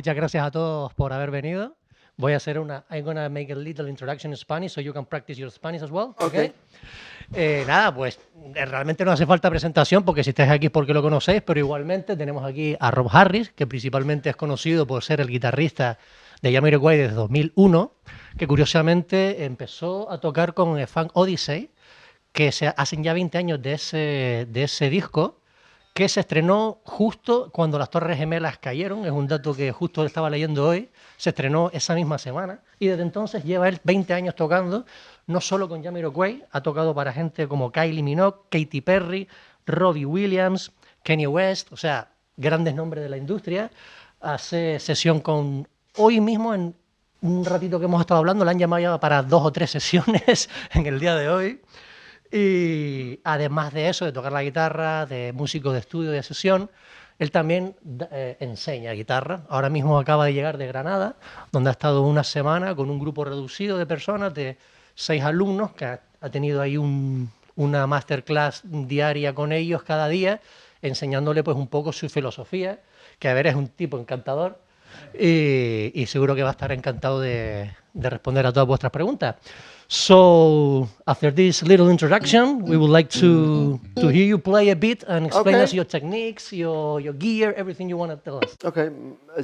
muchas gracias a todos por haber venido. Voy a hacer I'm gonna make a little introduction in Spanish so you can practice your Spanish as well. Okay. Nada, pues realmente no hace falta presentación porque si estáis aquí es porque lo conocéis, pero igualmente tenemos aquí a Rob Harris, que principalmente es conocido por ser el guitarrista de Jamiroquai desde 2001, que curiosamente empezó a tocar con Funk Odyssey, que hacen ya 20 años de ese disco, que se estrenó justo cuando las Torres Gemelas cayeron. Es un dato que justo estaba leyendo hoy. Se estrenó esa misma semana y desde entonces lleva él 20 años tocando, no solo con Jamiroquai, ha tocado para gente como Kylie Minogue, Katy Perry, Robbie Williams, Kanye West, o sea, grandes nombres de la industria. Hace sesión con, hoy mismo, en un ratito que hemos estado hablando, le han llamado ya para 2 o 3 sesiones en el día de hoy. Y además de eso, de tocar la guitarra, de músico de estudio, de sesión, él también enseña guitarra. Ahora mismo acaba de llegar de Granada, donde ha estado una semana con un grupo reducido de personas, de 6 alumnos, que ha tenido ahí una masterclass diaria con ellos cada día, enseñándole pues un poco su filosofía, que a ver, es un tipo encantador y seguro que va a estar encantado de responder a todas vuestras preguntas. So, after this little introduction, we would like to hear you play a bit and explain us your techniques, your gear, everything you want to tell us. Okay,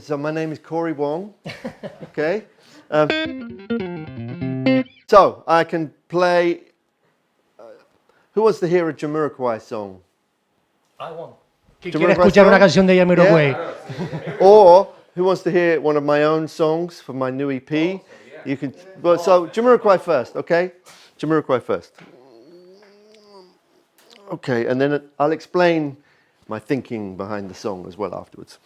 so my name is Corey Wong. Okay. So, I can play... who wants to hear a Jamiroquai song? I want. ¿Quiere escuchar una canción de Jamiroquai? Yeah. Or, who wants to hear one of my own songs from my new EP? You can. Well, so Jamiroquai first, okay? Jamiroquai first. Okay, and then I'll explain my thinking behind the song as well afterwards.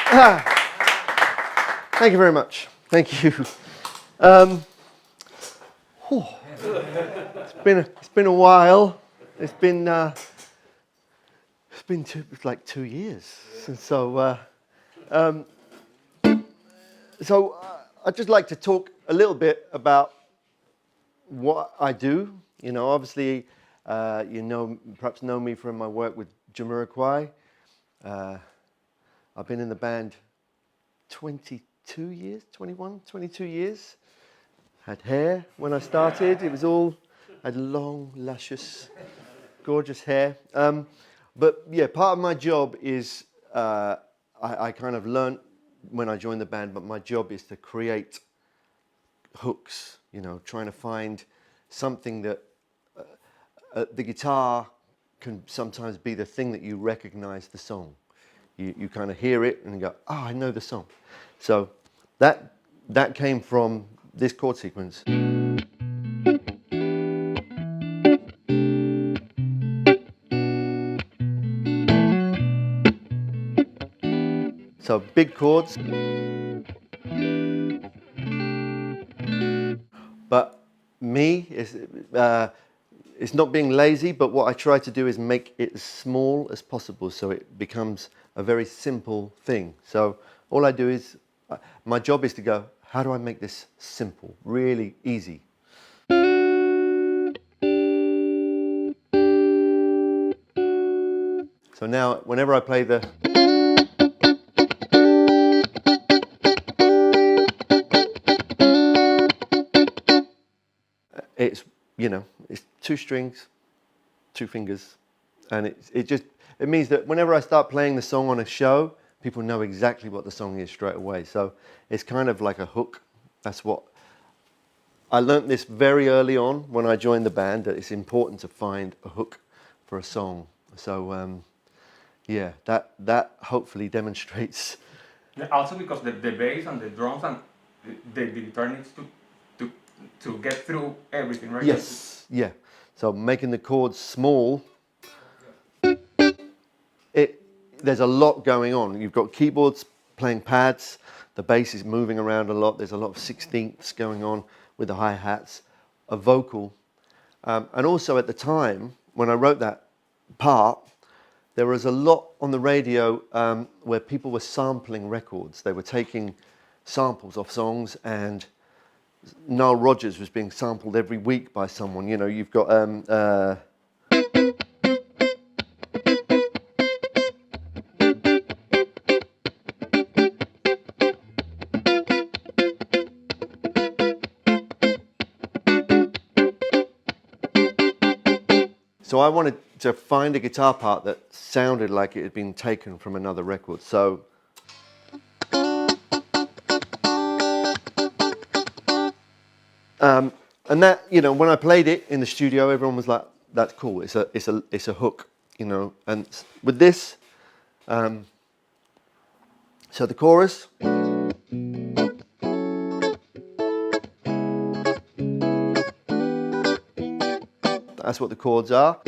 Thank you very much. Thank you. It's been a while. It's like 2 years. So I'd just like to talk a little bit about what I do. You know, obviously, perhaps know me from my work with Jamiroquai. I've been in the band 22 years, 21, 22 years. Had hair when I started. It was all, had long, luscious, gorgeous hair. But yeah, part of my job is, I kind of learned when I joined the band, but my job is to create hooks, you know, trying to find something that the guitar can sometimes be the thing that you recognize the song. You kind of hear it and you go, oh, I know the song. So that came from this chord sequence. So big chords. But me, it's not being lazy, but what I try to do is make it as small as possible so it becomes a very simple thing. So all I do is, my job is to go, how do I make this simple, really easy? So now, whenever I play the... It's, you know, it's 2 strings, 2 fingers, and it means that whenever I start playing the song on a show, people know exactly what the song is straight away. So it's kind of like a hook. That's what I learned this very early on when I joined the band, that it's important to find a hook for a song. So yeah, that hopefully demonstrates. Also because the bass and the drums and the guitar needs to get through everything, right? Yes, yeah. So making the chords small, there's a lot going on. You've got keyboards playing pads, the bass is moving around a lot, there's a lot of 16ths going on with the hi-hats, a vocal. And also at the time, when I wrote that part, there was a lot on the radio where people were sampling records. They were taking samples of songs, and Nile Rodgers was being sampled every week by someone. You know, you've got so I wanted to find a guitar part that sounded like it had been taken from another record. So and that, you know, when I played it in the studio, everyone was like, "That's cool. It's a hook," you know. And with this, so the chorus. That's what the chords are.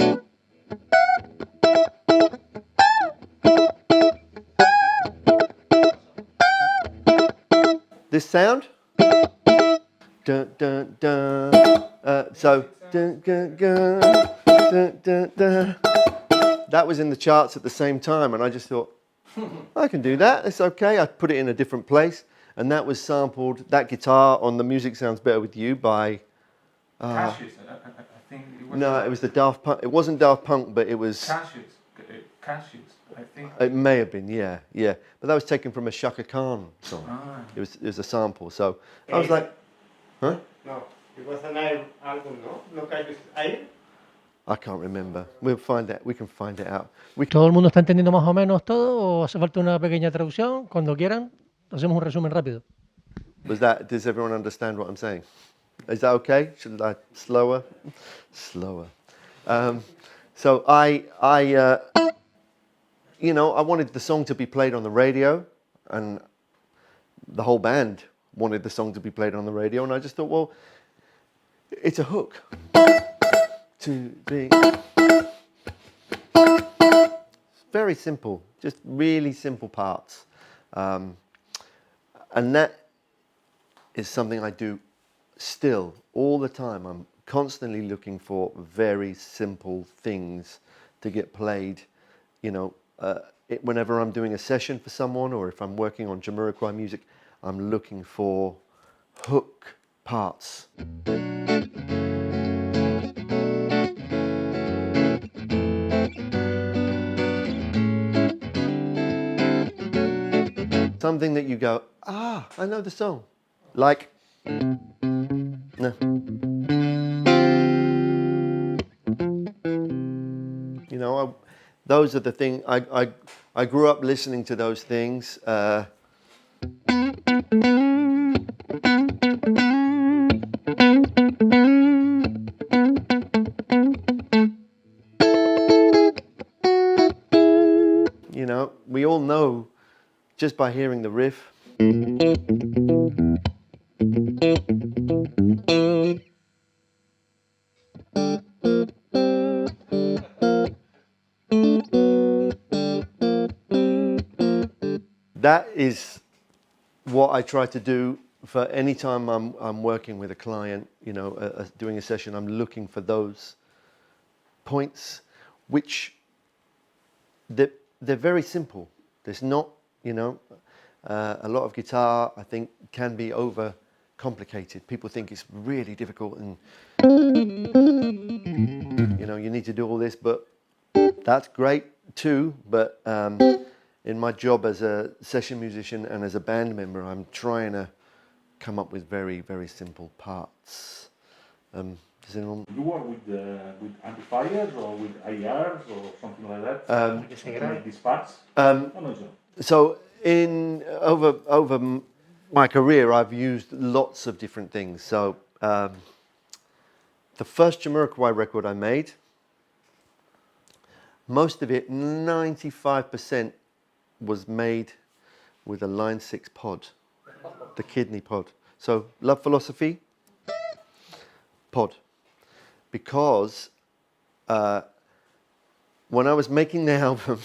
This sound. Dun, dun, dun. So dun, dun, dun, dun, dun, dun. That was in the charts at the same time, and I just thought, I can do that. It's okay. I put it in a different place, and that was sampled. That guitar on The Music Sounds Better With You by. Cassius, I think it was. No, it was the Daft Punk. It wasn't Daft Punk, but it was. Cassius, I think. It may have been, yeah. But that was taken from a Shaka Khan song. Ah. It was a sample. So I was like, huh? No, it was an Air album, no? No Cassius Air? I can't remember. We'll find it. We can find it out. ¿Todo el mundo está entendiendo más o menos todo o hace falta una pequeña traducción? Cuando quieran, hacemos un resumen rápido. Does everyone understand what I'm saying? Is that okay? Should I slower? Slower. So I wanted the song to be played on the radio, and the whole band wanted the song to be played on the radio, and I just thought, well, it's a hook. 2, 3. It's very simple, just really simple parts. And that is something I do still all the time. I'm constantly looking for very simple things to get played, you know, whenever I'm doing a session for someone or if I'm working on Jamiroquai music, I'm looking for hook parts. Something that you go, ah, I know the song. Like, no. You know, those are the things, I grew up listening to those things. You know, we all know just by hearing the riff. That is what I try to do for any time I'm working with a client, you know, doing a session. I'm looking for those points, which they're very simple. There's not, you know, a lot of guitar, I think, can be over complicated. People think it's really difficult and, you know, you need to do all this, but that's great too. But in my job as a session musician and as a band member, I'm trying to come up with very, very simple parts. Does anyone? You work with amplifiers or with IRs or something like that to make these parts? So over my career, I've used lots of different things. So the first Jamiroquai record I made, most of it, 95%, was made with a Line 6 pod, the kidney pod. So Love Philosophy, pod. Because when I was making the album,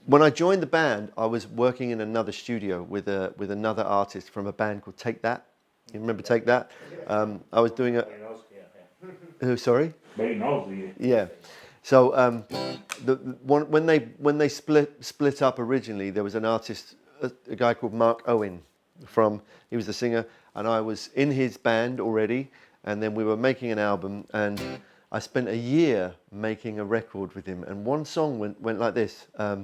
when I joined the band, I was working in another studio with another artist from a band called Take That. You remember Take That? I was doing a... Who, sorry? Very nosy. Yeah. So when they split up originally, there was an artist, a guy called Mark Owen he was the singer, and I was in his band already, and then we were making an album, and I spent a year making a record with him, and one song went like this. Right?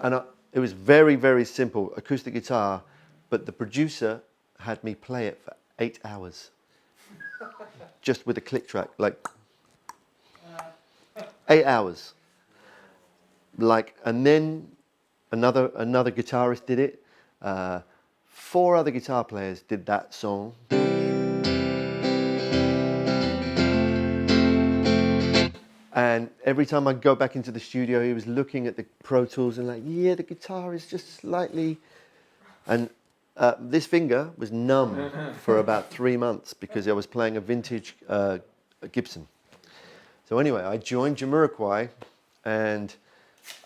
And it was very, very simple, acoustic guitar, but the producer had me play it for 8 hours. Just with a click track, like 8 hours. Like, and then another guitarist did it. 4 other guitar players did that song. And every time I go back into the studio, he was looking at the Pro Tools and like, yeah, the guitar is just slightly... And this finger was numb for about 3 months because I was playing a vintage Gibson. So anyway, I joined Jamiroquai and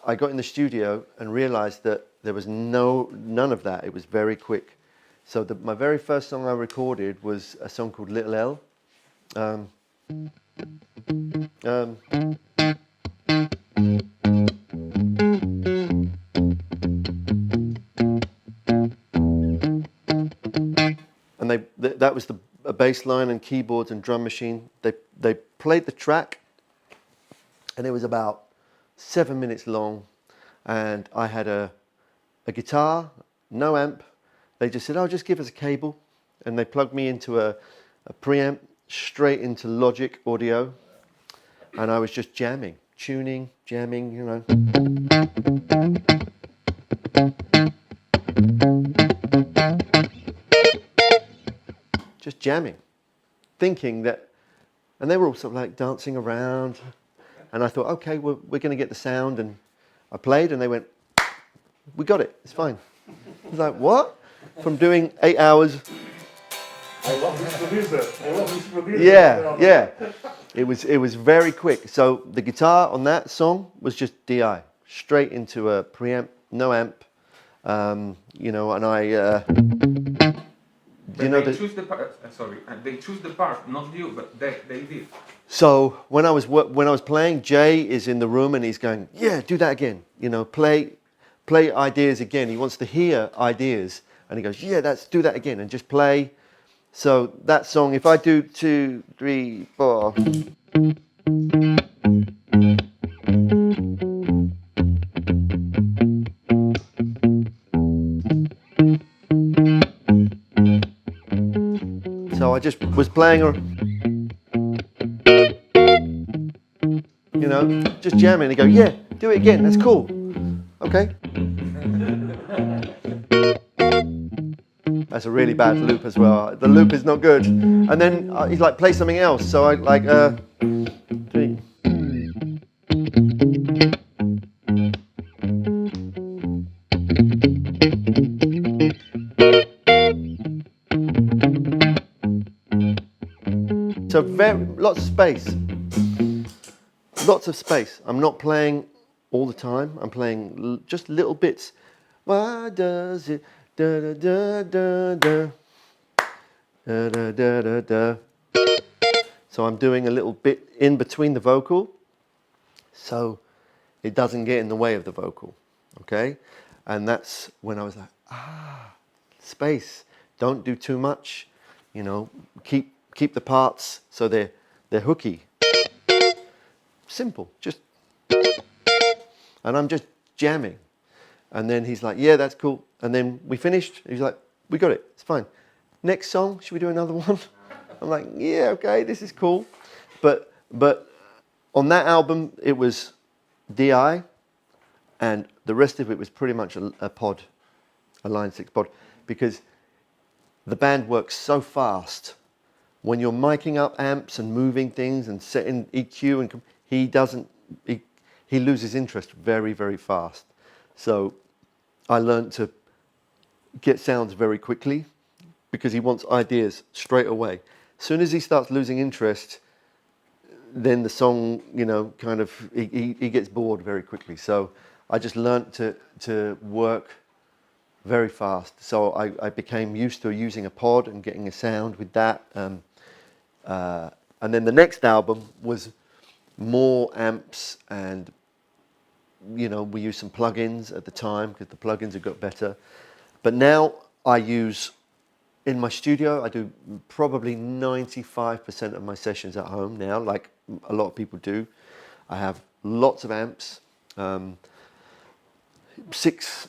I got in the studio and realized that there was none of that. It was very quick. So my very first song I recorded was a song called Little L. And that was a bass line and keyboards and drum machine. They played the track, and it was about 7 minutes long, and I had a guitar, no amp. They just said, oh, just give us a cable, and they plugged me into a preamp straight into Logic Audio, and I was just jamming, tuning, jamming, you know. Just jamming, thinking that, and they were all sort of like dancing around, and I thought, okay, we're going to get the sound, and I played, and they went, we got it, it's fine. I was like, what? From doing 8 hours. I I love this producer. I love this producer. Yeah. It was very quick. So the guitar on that song was just DI, straight into a preamp, no amp. You know, and I. You know, they choose the part. Sorry, they choose the part, not you, but they did. So when I was playing, Jay is in the room and he's going, yeah, do that again. You know, play ideas again. He wants to hear ideas, and he goes, yeah, do that again, and just play. So that song, if I do 2, 3, 4. So I just was playing, you know, just jamming. And go, yeah, do it again. That's cool. Okay. That's a really bad loop as well. The loop is not good. And then he's like, play something else. So I like, 3. So lots of space. Lots of space. I'm not playing all the time. I'm playing just little bits. Why does it da da da da da da da da da da? So I'm doing a little bit in between the vocal, so it doesn't get in the way of the vocal. Okay, and that's when I was like, space. Don't do too much. You know, keep the parts so they're hooky. Simple, just, and I'm just jamming. And then he's like, yeah, that's cool. And then we finished. He's like, we got it, it's fine. Next song, should we do another one? I'm like, yeah, okay, this is cool. But on that album, it was DI, and the rest of it was pretty much a pod, a Line 6 pod, because the band works so fast. When you're miking up amps and moving things and setting EQ, and he loses interest very, very fast. So I learned to get sounds very quickly because he wants ideas straight away. As soon as he starts losing interest, then the song, you know, kind of, he gets bored very quickly. So I just learned to work very fast. So I became used to using a pod and getting a sound with that. And then the next album was more amps, and you know, we used some plugins at the time because the plugins have got better. But now I use, in my studio, I do probably 95% of my sessions at home now, like a lot of people do. I have lots of amps, 6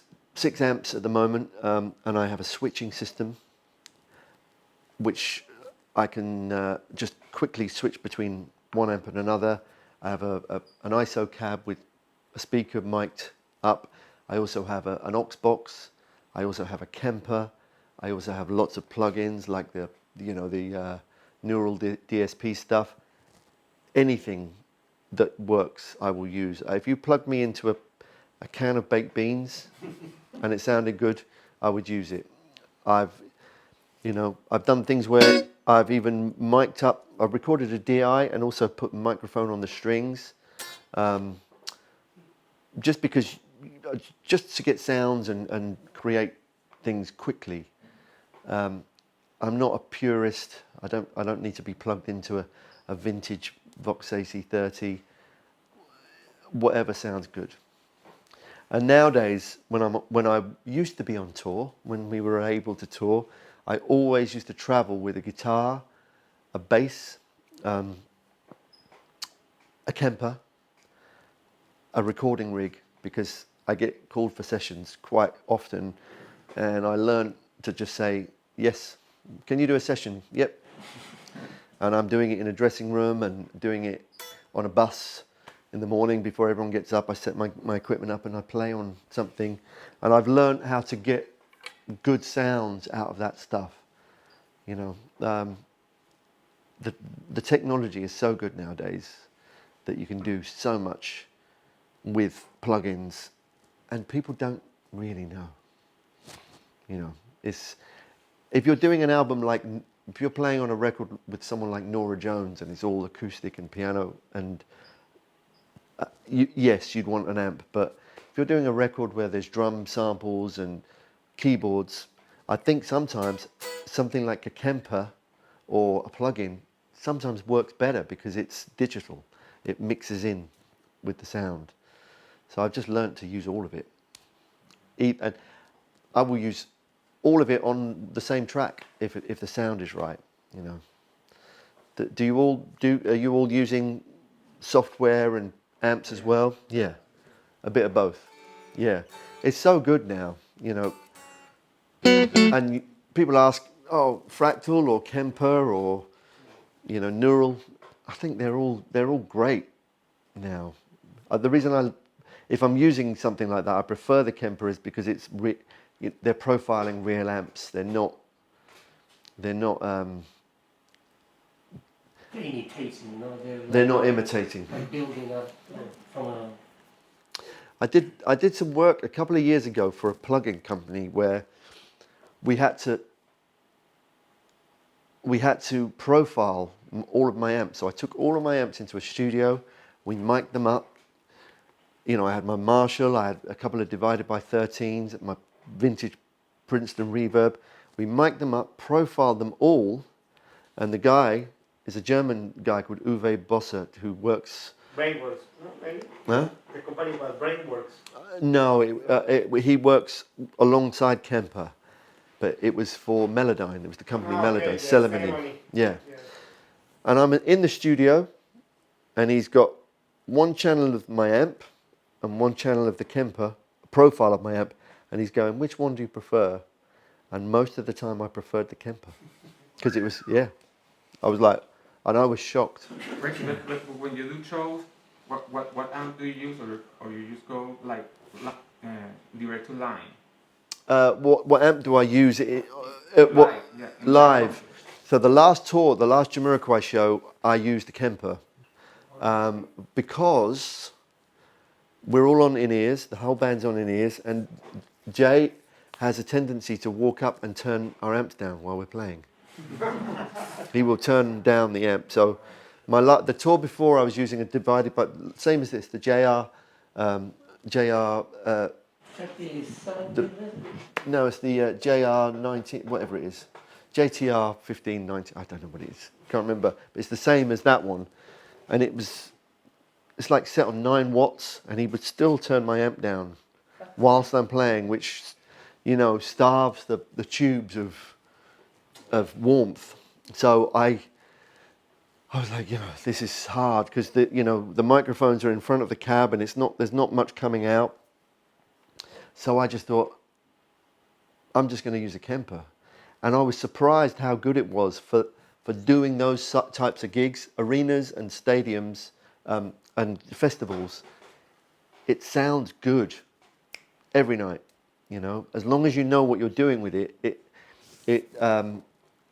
amps at the moment, and I have a switching system which I can just quickly switch between one amp and another. I have an ISO cab with a speaker mic'd up. I also have an aux box. I also have a Kemper. I also have lots of plugins like the Neural DSP stuff. Anything that works, I will use. If you plug me into a can of baked beans and it sounded good, I would use it. I've done things where I've even mic'd up. I've recorded a DI and also put a microphone on the strings, just to get sounds and create things quickly. I'm not a purist. I don't need to be plugged into a vintage Vox AC30. Whatever sounds good. And nowadays, when I used to be on tour, when we were able to tour, I always used to travel with a guitar, a bass, a Kemper, a recording rig, because I get called for sessions quite often, and I learned to just say, yes, can you do a session? Yep. And I'm doing it in a dressing room and doing it on a bus in the morning before everyone gets up. I set my equipment up and I play on something, and I've learned how to get good sounds out of that stuff. You know, the technology is so good nowadays that you can do so much with plugins, and people don't really know. You know, if you're doing an album like if you're playing on a record with someone like Norah Jones and it's all acoustic and piano, and yes, you'd want an amp, but if you're doing a record where there's drum samples and keyboards, I think sometimes something like a Kemper or a plug-in sometimes works better because it's digital. It mixes in with the sound. So I've just learnt to use all of it. And I will use all of it on the same track if the sound is right, you know. Are you all using software and amps as well? Yeah, a bit of both. Yeah, it's so good now, you know. And people ask, oh, Fractal or Kemper or, you know, Neural. I think they're all great now. The reason if I'm using something like that, I prefer the Kemper is because they're profiling real amps. They're not imitating, no? They're not imitating. Like building up from a... I did some work a couple of years ago for a plug-in company where we had to profile all of my amps. So I took all of my amps into a studio, we mic'd them up. You know, I had my Marshall, I had a couple of divided by 13s, my vintage Princeton Reverb. We mic'd them up, profiled them all, and the guy is a German guy called Uwe Bossert who works... Brainworks, no, maybe? Huh? The company was Brainworks. No, he works alongside Kemper, but it was for Melodyne. It was the company Melodyne, Celemony. Yeah. And I'm in the studio, and he's got one channel of my amp and one channel of the Kemper, profile of my amp, and he's going, which one do you prefer? And most of the time I preferred the Kemper. Because it was, yeah. I was like, and I was shocked. Ricky, but when you do shows, what amp do you use, or you just go like direct to line? What amp do I use? Live. So the last tour, the last Jamiroquai show, I used the Kemper because we're all on in-ears, the whole band's on in-ears, and Jay has a tendency to walk up and turn our amps down while we're playing. He will turn down the amp. So the tour before I was using a divided by, same as this, the no, it's the JR19, whatever it is. JTR 1590, I don't know what it is. Can't remember. But it's the same as that one. And it's like set on 9 watts, and he would still turn my amp down whilst I'm playing, which, you know, starves the tubes of warmth. So I was like, you know, this is hard because the microphones are in front of the cab and there's not much coming out. So I just thought, I'm just going to use a Kemper. And I was surprised how good it was for doing those types of gigs, arenas and stadiums and festivals. It sounds good every night, you know, as long as you know what you're doing with it. It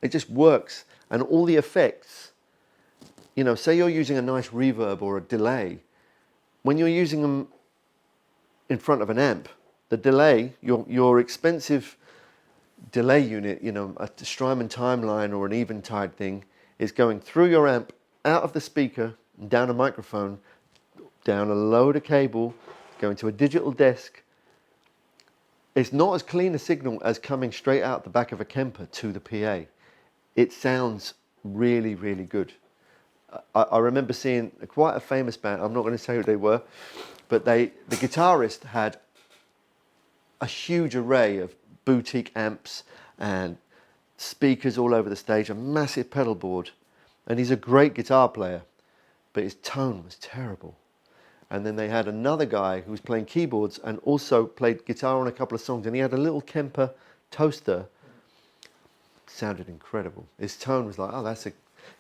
just works. And all the effects, you know, say you're using a nice reverb or a delay, when you're using them in front of an amp, the delay, your expensive delay unit, you know, a Strymon Timeline or an Eventide thing, is going through your amp, out of the speaker, and down a microphone, down a load of cable, going to a digital desk. It's not as clean a signal as coming straight out the back of a Kemper to the PA. It sounds really, really good. I remember seeing quite a famous band, I'm not going to say who they were, but the guitarist had a huge array of boutique amps and speakers all over the stage, a massive pedal board, and he's a great guitar player, but his tone was terrible. And then they had another guy who was playing keyboards and also played guitar on a couple of songs, and he had a little Kemper toaster. Sounded incredible. His tone was like, oh,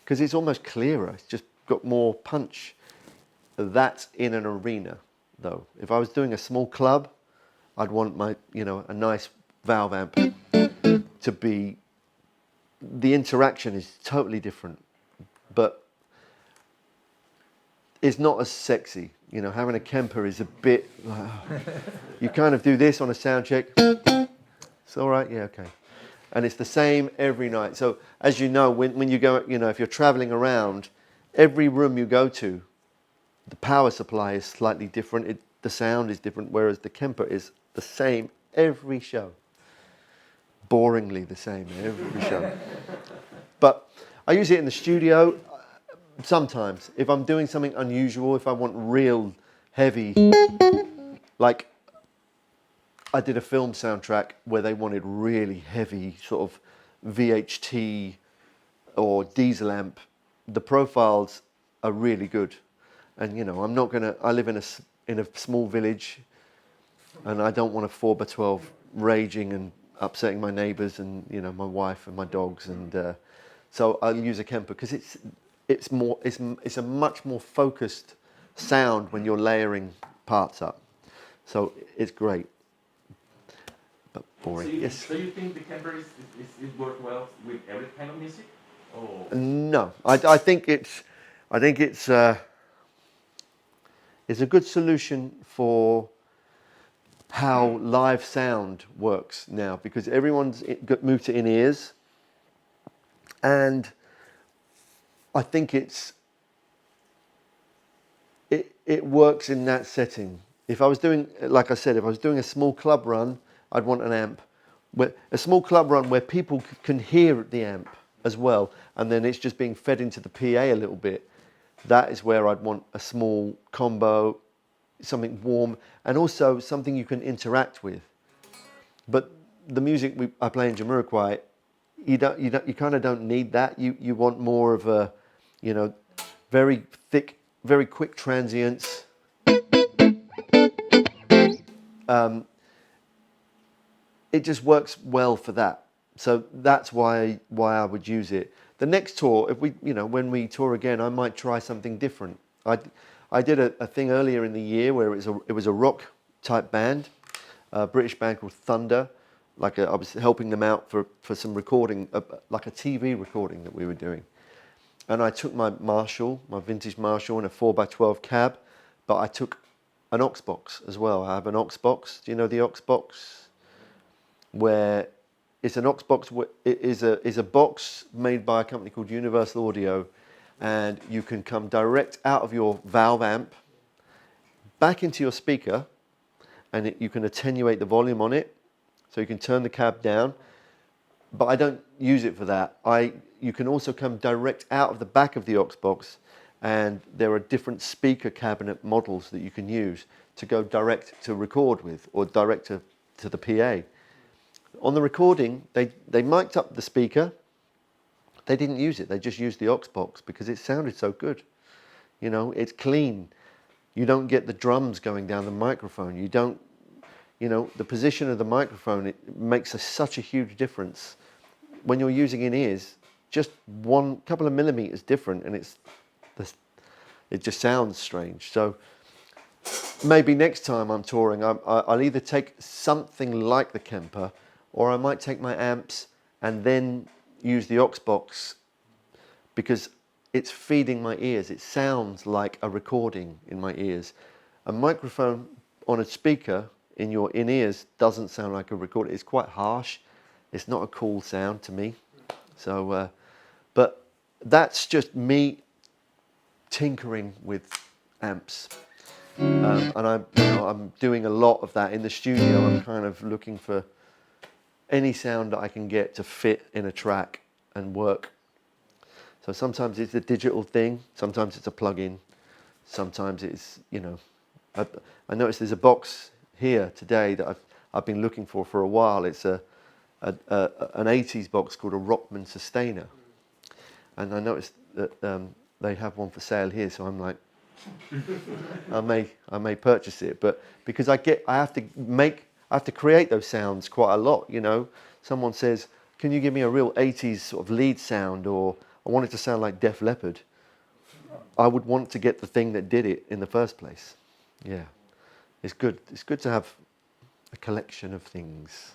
because it's almost clearer, it's just got more punch. That's in an arena, though. If I was doing a small club, I'd want a nice valve amp to be, the interaction is totally different, but it's not as sexy. You know, having a Kemper is a bit, you kind of do this on a sound check. It's all right, yeah, okay. And it's the same every night. So as you know, when you go, you know, if you're traveling around, every room you go to, the power supply is slightly different. The sound is different, whereas the Kemper is the same every show. Boringly the same every show. But I use it in the studio sometimes. If I'm doing something unusual, if I want real heavy, like I did a film soundtrack where they wanted really heavy sort of VHT or diesel amp. The profiles are really good. And you know, I'm not gonna, I live in a small village and I don't want a 4x12 raging and upsetting my neighbours and, you know, my wife and my dogs. And so I'll use a Kemper because it's a much more focused sound when you're layering parts up. So it's great. But boring. So you think the Kemper is work well with every kind of music? Or? No, I think it's a good solution for how live sound works now, because everyone's moved to in-ears, and I think it works in that setting. If I was doing, like I said, if I was doing a small club run, I'd want an amp, a small club run where people can hear the amp as well, and then it's just being fed into the PA a little bit. That is where I'd want a small combo, something warm, and also something you can interact with. But the music I play in Jamiroquai, you kind of don't need that. You want more of a, you know, very thick, very quick transients. It just works well for that. So that's why I would use it. The next tour, when we tour again, I might try something different. I did a thing earlier in the year where it was a rock type band, a British band called Thunder. I was helping them out for some recording, like a TV recording that we were doing. And I took my Marshall, my vintage Marshall, and a 4x12 cab, but I took an aux box as well. I have an aux box. Do you know the aux box? Where it's an aux box. It is a box made by a company called Universal Audio, and you can come direct out of your valve amp back into your speaker, and you can attenuate the volume on it, so you can turn the cab down. But I don't use it for that. You can also come direct out of the back of the aux box, and there are different speaker cabinet models that you can use to go direct to record with, or direct to the PA. On the recording, they mic'd up the speaker. They didn't use it. They just used the aux box because it sounded so good. You know, it's clean. You don't get the drums going down the microphone. You don't, the position of the microphone, it makes such a huge difference. When you're using in-ears, just one couple of millimeters different, and it just sounds strange. So maybe next time I'm touring, I'll either take something like the Kemper, or I might take my amps and then use the aux box, because it's feeding my ears. It sounds like a recording in my ears. A microphone on a speaker in your in-ears doesn't sound like a recording. It's quite harsh. It's not a cool sound to me. So, but that's just me tinkering with amps. And I'm doing a lot of that in the studio. I'm kind of looking for any sound that I can get to fit in a track and work. So sometimes it's a digital thing, sometimes it's a plug-in, sometimes it's, I noticed there's a box here today that I've been looking for a while. It's an 80s box called a Rockman Sustainer. And I noticed that they have one for sale here, so I'm like, I may purchase it, but because I have to create those sounds quite a lot. Someone says, can you give me a real 80s sort of lead sound, or I want it to sound like Def Leppard. I would want to get the thing that did it in the first place. Yeah, it's good. It's good to have a collection of things.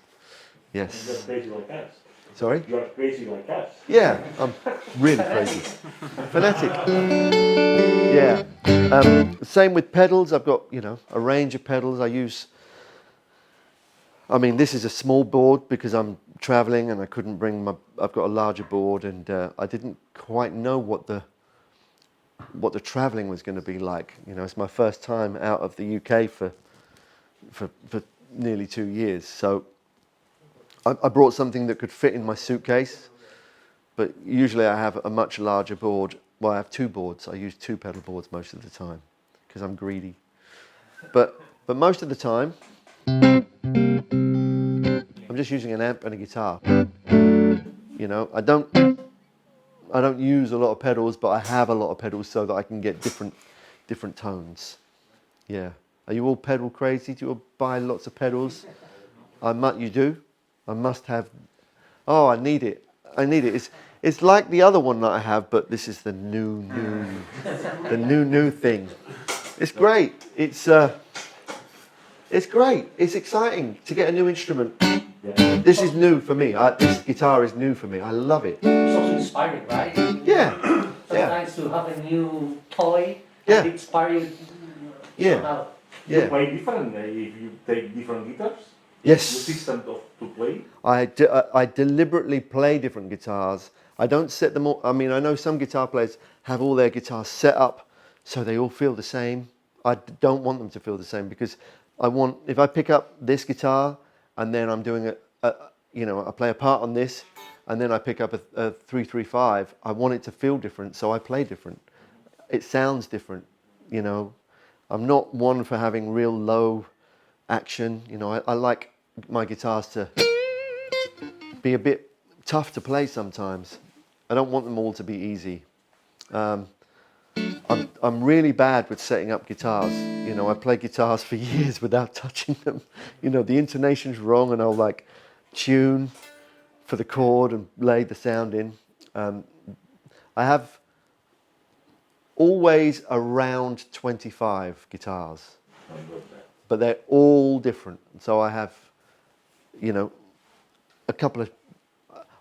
Yes. You're crazy like us. Sorry? You're crazy like us. Yeah, I'm really crazy. Fanatic. Yeah. Same with pedals. I've got, a range of pedals. I use I mean, this is a small board because I'm traveling and I couldn't bring I've got a larger board, and I didn't quite know what the traveling was going to be like. You know, it's my first time out of the UK for nearly 2 years. So I brought something that could fit in my suitcase, but usually I have a much larger board. Well, I have 2 boards. I use 2 pedal boards most of the time because I'm greedy. But most of the time, I'm just using an amp and a guitar. You know, I don't use a lot of pedals, but I have a lot of pedals so that I can get different tones. Yeah. Are you all pedal crazy? Do you all buy lots of pedals? You do? I must have. Oh, I need it. It's like the other one that I have, but this is the new thing. It's great. It's great. It's exciting to get a new instrument. This is new for me. This guitar is new for me. I love it. It's also inspiring, right? Yeah. Sometimes to have a new toy Yeah. and inspire you somehow. You Yeah. play different if you take different guitars? Yes. The system to play? I deliberately play different guitars. I don't set them all. I mean, I know some guitar players have all their guitars set up so they all feel the same. I don't want them to feel the same because if I pick up this guitar and then I'm doing I play a part on this and then I pick up a 335, I want it to feel different, so I play different. It sounds different, you know. I'm not one for having real low action. You know, I like my guitars to be a bit tough to play sometimes. I don't want them all to be easy. I'm really bad with setting up guitars. You know, I play guitars for years without touching them. You know, the intonation's wrong and I'll like tune for the chord and lay the sound in. I have always around 25 guitars, but they're all different. So I have, you know, a couple of.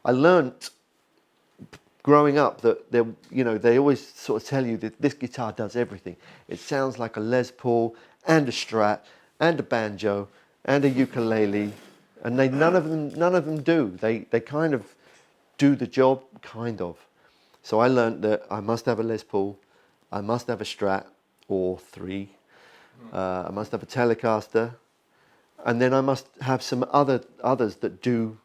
I learnt growing up that they always sort of tell you that this guitar does everything. It sounds like a Les Paul and a Strat and a banjo and a ukulele, and none of them do. They kind of do the job, kind of. So I learnt that I must have a Les Paul, I must have a Strat or 3, I must have a Telecaster, and then I must have some others that do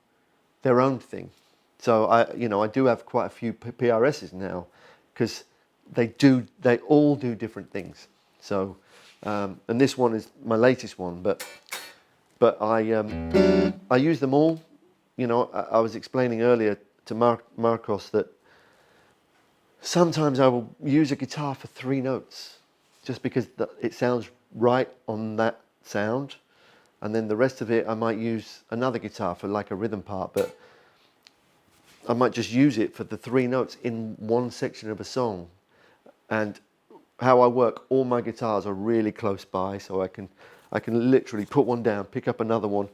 their own thing. So I do have quite a few PRSs now because they all do different things. So and this one is my latest one, but I use them all. You know, I was explaining earlier to Marcos that sometimes I will use a guitar for 3 notes just because it sounds right on that sound, and then the rest of it I might use another guitar for like a rhythm part, but I might just use it for the 3 notes in one section of a song. And how I work, all my guitars are really close by, so I can literally put one down, pick up another one,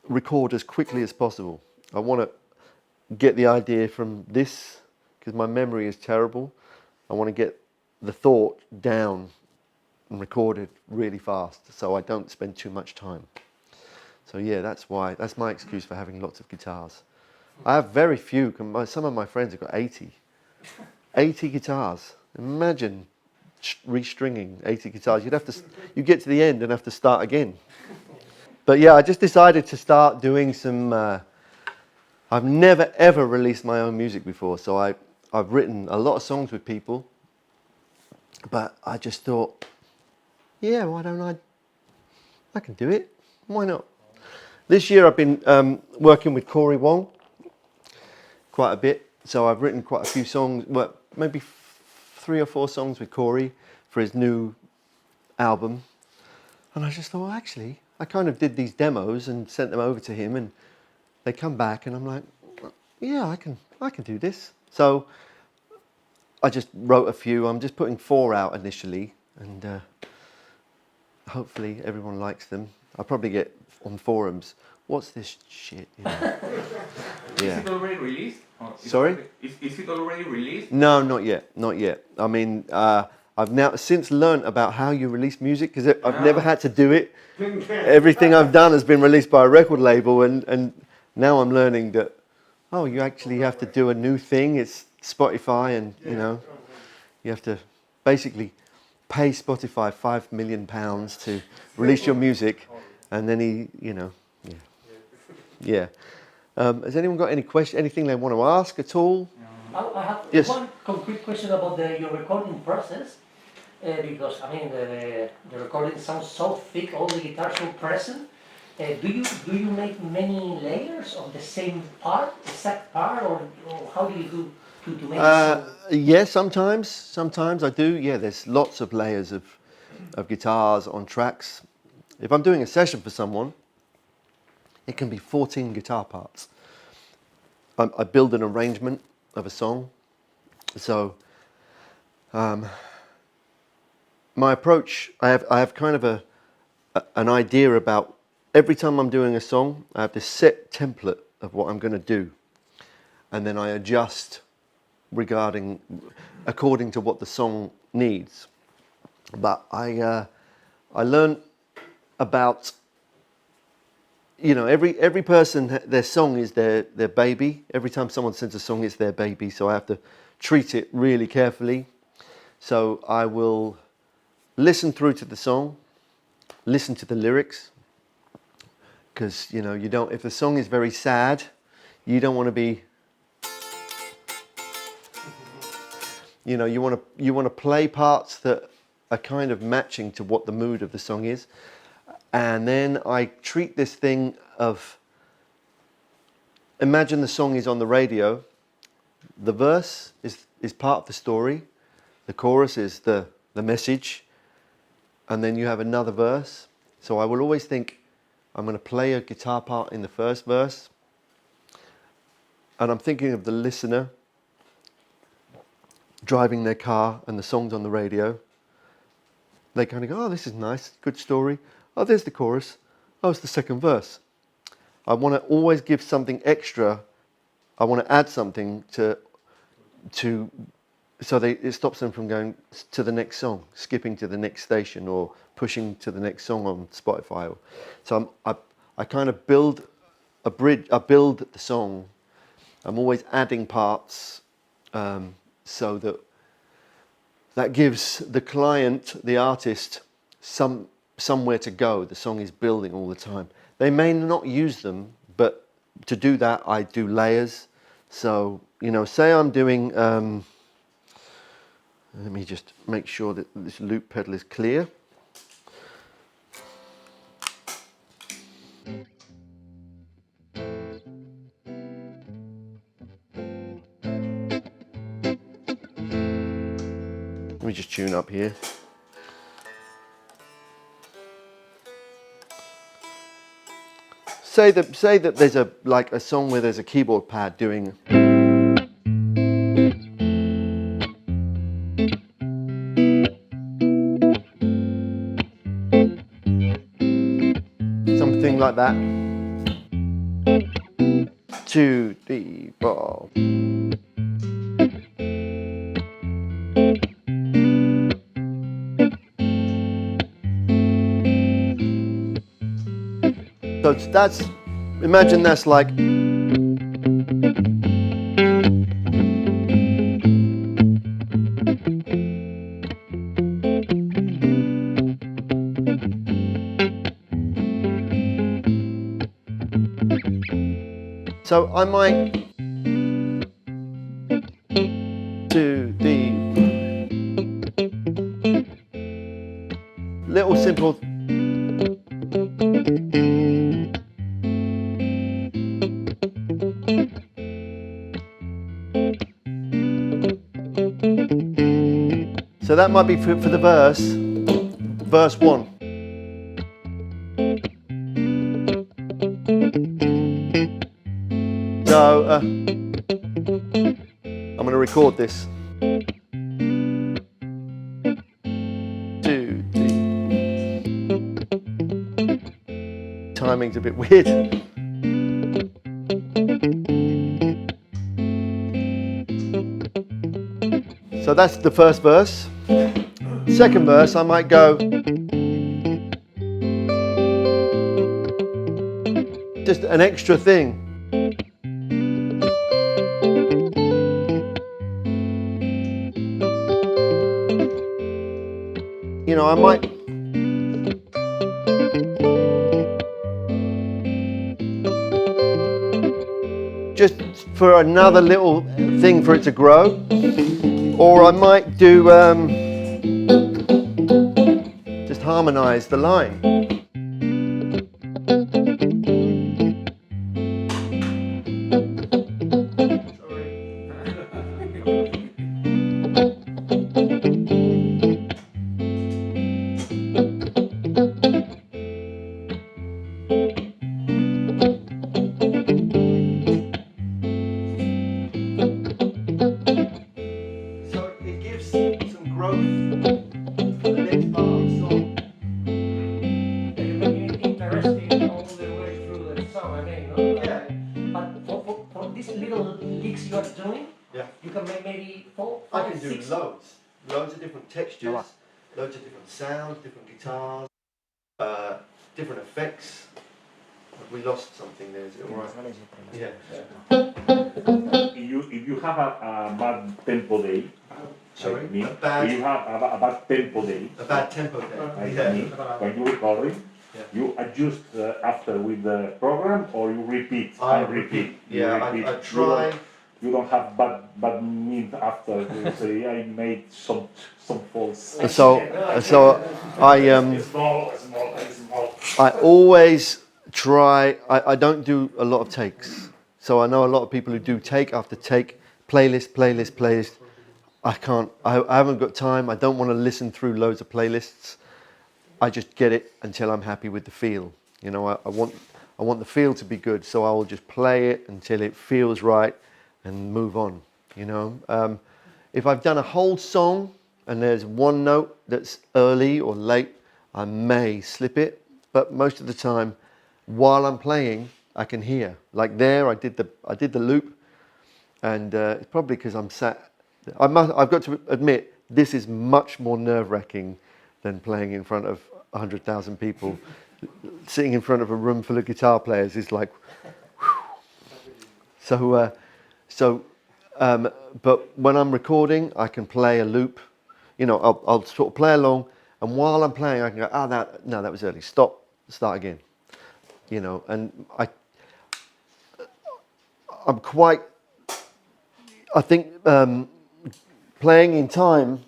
record as quickly as possible. I want to get the idea from this, because my memory is terrible. I want to get the thought down and recorded really fast, so I don't spend too much time. So yeah, that's my excuse for having lots of guitars. I have very few. Some of my friends have got 80 guitars. Imagine restringing 80 guitars. You get to the end and have to start again. But yeah, I just decided to start doing some. I've never ever released my own music before, so I've written a lot of songs with people. But I just thought, yeah, why don't I can do it. Why not? This year I've been working with Corey Wong quite a bit, so I've written quite a few songs, well, maybe 3 or 4 songs with Corey for his new album. And I just thought, well, actually, I kind of did these demos and sent them over to him, and they come back, and I'm like, yeah, I can do this. So I just wrote a few. I'm just putting 4 out initially, and hopefully everyone likes them. I'll probably get on forums, what's this shit? You know? Yeah. Is it already released? Sorry? Is it already released? No, not yet. I mean, I've now since learned about how you release music, because I've never had to do it. Everything I've done has been released by a record label, and now I'm learning that, oh, you actually have to do a new thing. It's Spotify, and you know, you have to basically pay Spotify £5 million to release your music, and then yeah. Has anyone got any question, anything they want to ask at all? I have Yes. one concrete question about your recording process, because I mean the recording sounds so thick, all the guitars so present. Do you make many layers of the same part, exact part, or how do you do to make it so? Yeah, sometimes I do. Yeah, there's lots of layers of guitars on tracks. If I'm doing a session for someone, it can be 14 guitar parts. I build an arrangement of a song. So my approach, I have kind of an idea about every time I'm doing a song, I have this set template of what I'm going to do, and then I adjust according to what the song needs. But I learned about, you know, every person, their song is their baby. Every time someone sends a song, it's their baby. So I have to treat it really carefully. So I will listen through to the song, listen to the lyrics, because you know if the song is very sad, you don't want to be. You know, you want to play parts that are kind of matching to what the mood of the song is. And then I treat this thing of, imagine the song is on the radio, the verse is part of the story, the chorus is the message, and then you have another verse. So I will always think, I'm going to play a guitar part in the first verse, and I'm thinking of the listener driving their car and the song's on the radio. They kind of go, oh, this is nice, good story. Oh, there's the chorus. Oh, it's the second verse. I want to always give something extra. I want to add something so it stops them from going to the next song, skipping to the next station, or pushing to the next song on Spotify. So I kind of build a bridge. I build the song. I'm always adding parts, so that gives the client, the artist, somewhere to go. The song is building all the time. They may not use them, but to do that, I do layers. So, you know, say I'm doing, let me just make sure that this loop pedal is clear. Let me just tune up here. Say that there's a song where there's a keyboard pad doing something like that. 2, 3, 4. So imagine that's like. So I might 2, 3, little simple. So that might be for the verse 1. So I'm going to record this. 2, 3. Timing's a bit weird. So that's the first verse. second verse, I might go just an extra thing. You know, I might just for another little thing for it to grow, or I might do just harmonize the line. So it gives some growth for the next part of the song. Making it interesting all the way through the song, I mean, no? Yeah. But for these little licks you are doing, Yeah. you can make maybe four, I five, can do six. loads of different textures, loads of different sounds, different guitars, different effects. Have we lost something there? Is it all right? Yeah. If you have a bad tempo day, Sorry? like me, A bad- if you have a bad tempo day, A bad tempo like there. me, when you recording, Yeah. you adjust after with the program or you repeat I and repeat. You Yeah, repeat. I try. You don't have bad meat after to say I made some faults. So I Small. I always try. I don't do a lot of takes. So I know a lot of people who do take after take, playlist. I can't. I haven't got time. I don't want to listen through loads of playlists. I just get it until I'm happy with the feel. You know, I want the feel to be good. So I will just play it until it feels right and move on. You know, if I've done a whole song and there's one note that's early or late, I may slip it. But most of the time, while I'm playing, I can hear. Like there, I did the loop, and it's probably because I'm sat. I've got to admit, this is much more nerve-wracking than playing in front of 100,000 people. Sitting in front of a room full of guitar players is like, whew. But when I'm recording, I can play a loop. You know, I'll sort of play along, and while I'm playing, I can go, that was early. Stop, start again. You know, and I'm quite. I think playing in time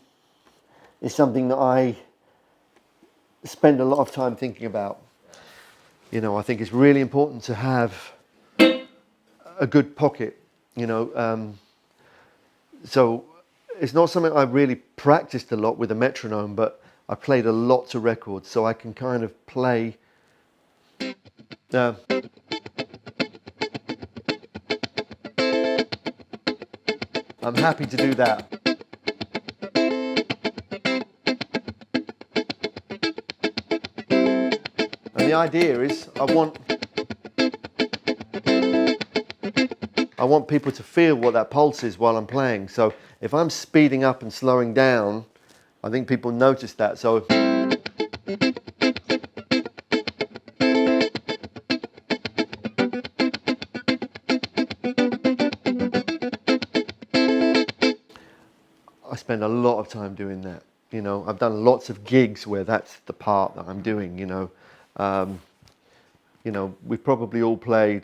is something that I spend a lot of time thinking about. You know, I think it's really important to have a good pocket. You know, so it's not something I really practiced a lot with a metronome, but I played a lot to records, so I can kind of play. I'm happy to do that. And the idea is I want people to feel what that pulse is while I'm playing. So if I'm speeding up and slowing down, I think people notice that. So I spend a lot of time doing that. You know, I've done lots of gigs where that's the part that I'm doing. You know, we've probably all played.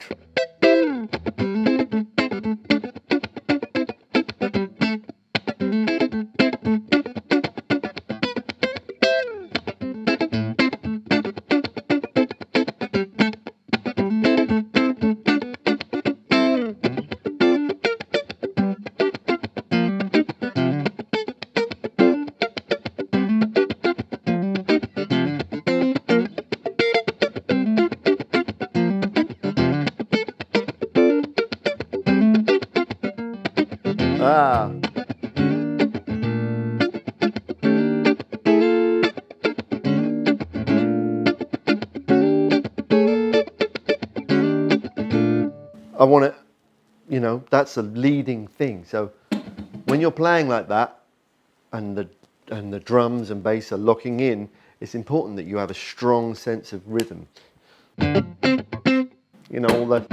Ah. I want it, you know, that's a leading thing. So when you're playing like that and the drums and bass are locking in, it's important that you have a strong sense of rhythm. You know, all that.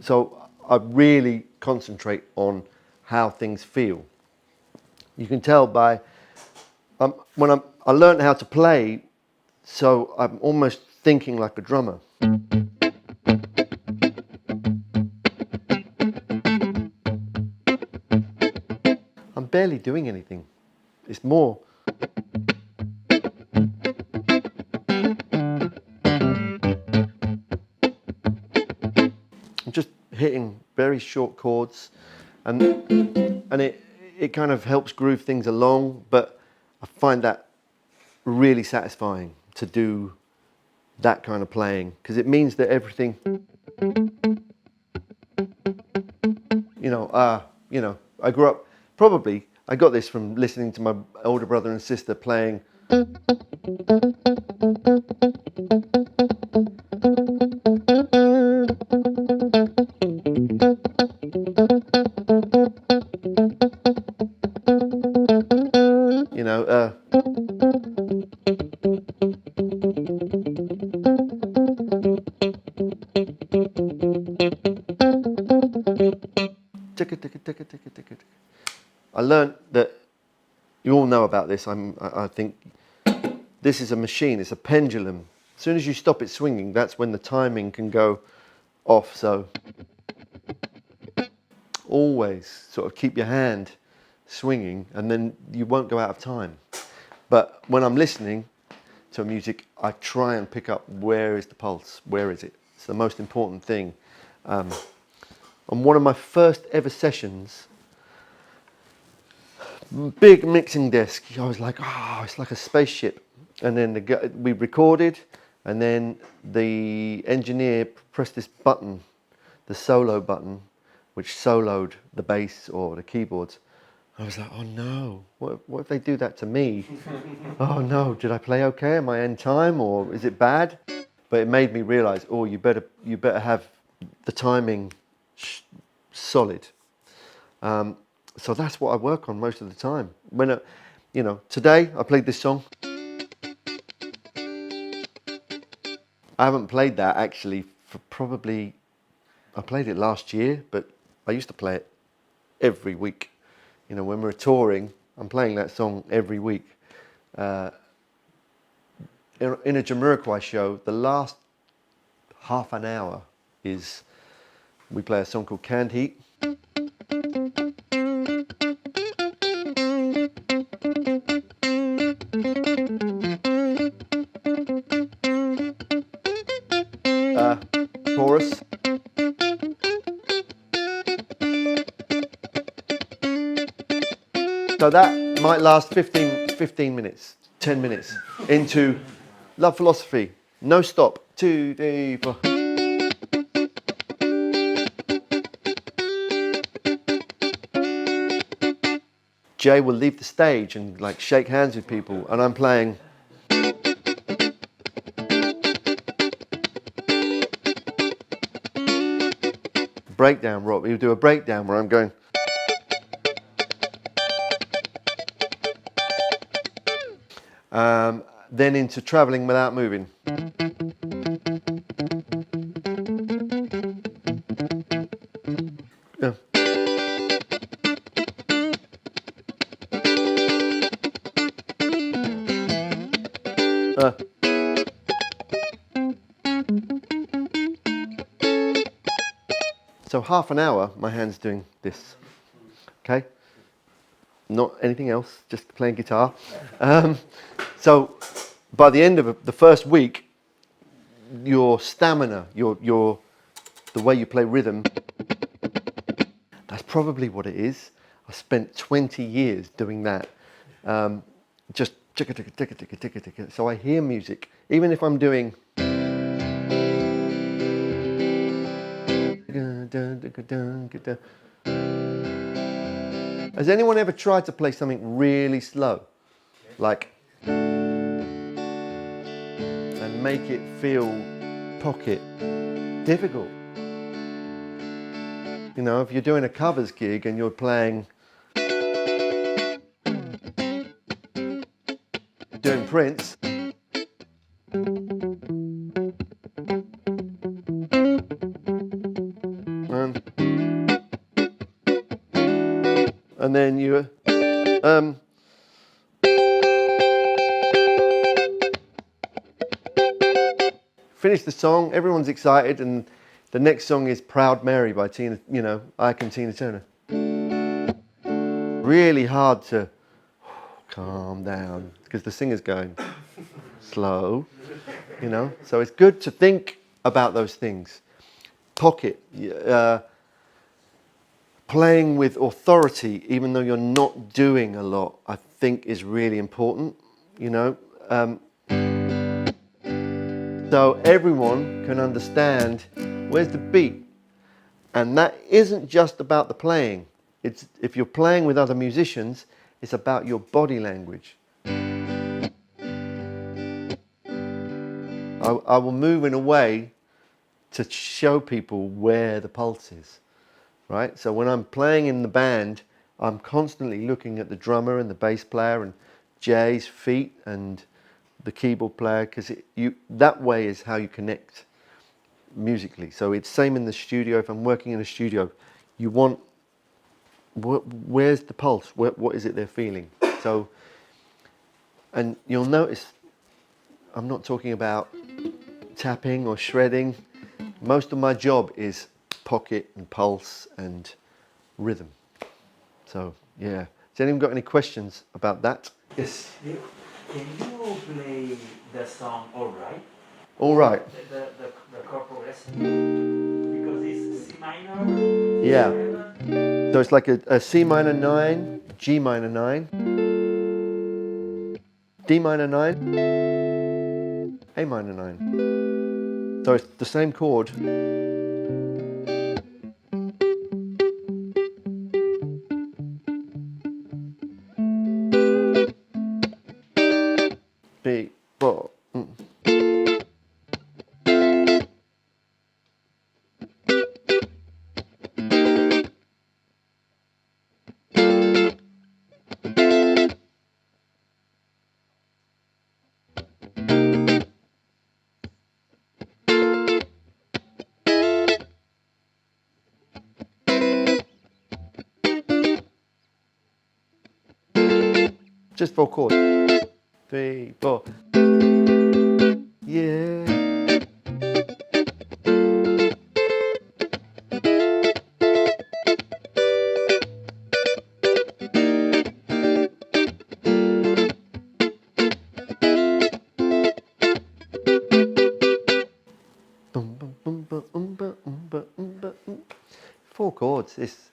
So I really concentrate on how things feel. You can tell by when I learned how to play, so I'm almost thinking like a drummer. I'm barely doing anything. It's more. I'm just hitting very short chords, and it kind of helps groove things along, but I find that really satisfying to do that kind of playing, because it means that everything, you know, I grew up, probably I got this from listening to my older brother and sister playing. You know, I learned that, you all know about this, I think, this is a machine, it's a pendulum. As soon as you stop it swinging, that's when the timing can go off, so always sort of keep your hand swinging and then you won't go out of time. But when I'm listening to music, I try and pick up where is the pulse, where is it? It's the most important thing. On one of my first ever sessions, big mixing desk, I was like, oh, it's like a spaceship. And then we recorded, and then the engineer pressed this button, the solo button, which soloed the bass or the keyboards. I was like, oh no, what if they do that to me? Oh no, did I play okay? Am I in time, or is it bad? But it made me realize, oh, you better have the timing solid. So that's what I work on most of the time. When, you know, today I played this song. I haven't played that actually for probably, I played it last year, but I used to play it every week. You know, when we're touring, I'm playing that song every week. In a Jamiroquai show, the last half an hour is, we play a song called Canned Heat. Chorus. So that might last 15 minutes, 10 minutes into Love Philosophy. No stop. 2, 3, 4. Jay will leave the stage and like shake hands with people, and I'm playing. Breakdown, Rob. He'll do a breakdown where I'm going. Then into Travelling Without Moving. Yeah. So half an hour, my hand's doing this, okay? Not anything else, just playing guitar. So by the end of the first week, your stamina, the way you play rhythm, that's probably what it is. I spent 20 years doing that. Just ticka ticka ticka ticka ticka ticka. So I hear music, even if I'm doing. Has anyone ever tried to play something really slow? Like, and make it feel pocket, difficult. You know, if you're doing a covers gig and you're playing, doing Prince, and then you finish the song, everyone's excited, and the next song is Proud Mary by Tina, you know, Ike and Tina Turner. Really hard to calm down because the singer's going slow, you know. So it's good to think about those things. Pocket, playing with authority, even though you're not doing a lot, I think is really important, you know. So everyone can understand where's the beat. And that isn't just about the playing. It's, if you're playing with other musicians, it's about your body language. I will move in a way to show people where the pulse is, right? So when I'm playing in the band, I'm constantly looking at the drummer and the bass player and Jay's feet and the keyboard player, because that way is how you connect musically. So it's same in the studio. If I'm working in a studio, you want, where's the pulse? What is it they're feeling? So, and you'll notice, I'm not talking about tapping or shredding. Most of my job is pocket and pulse and rhythm. So, yeah. Has anyone got any questions about that? Yes. Can you play the song All Right? All right. The chord progression? Because it's C minor. Yeah. So it's like a C minor 9, G minor 9, D minor 9, A minor 9. So it's the same chord. B, 4. Just 4 chords. 3, 4. Yeah. Four chords. It's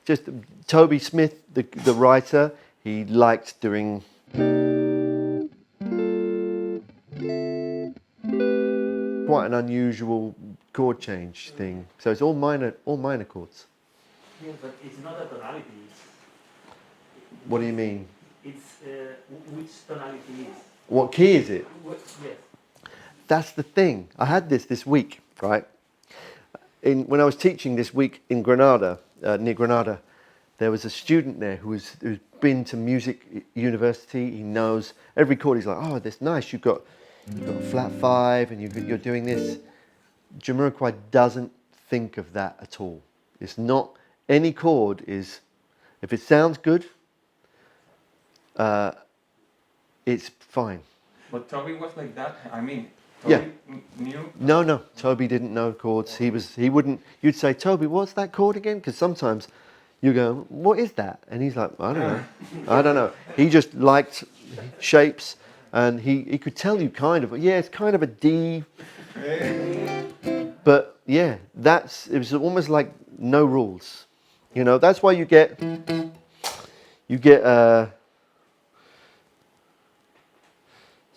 just Toby Smith, the writer. He liked doing quite an unusual chord change thing. So it's all minor chords. Yeah, but it's not a tonality. What do you mean? It's which tonality is. What key is it? Yes. That's the thing. I had this week, right? When I was teaching this week in Granada, near Granada, there was a student there who's been to music university. He knows every chord. He's like, oh, that's nice. You've got a flat 5 and you're doing this. Jamiroquai doesn't think of that at all. It's not, any chord is, if it sounds good, it's fine. But Toby was like that. I mean, Yeah. Toby knew. No, Toby didn't know chords. He wouldn't, you'd say, Toby, what's that chord again? Because sometimes you go, what is that? And he's like, I don't know. He just liked shapes, and he could tell you kind of, yeah, it's kind of a D. But yeah, it was almost like no rules. You know, that's why you get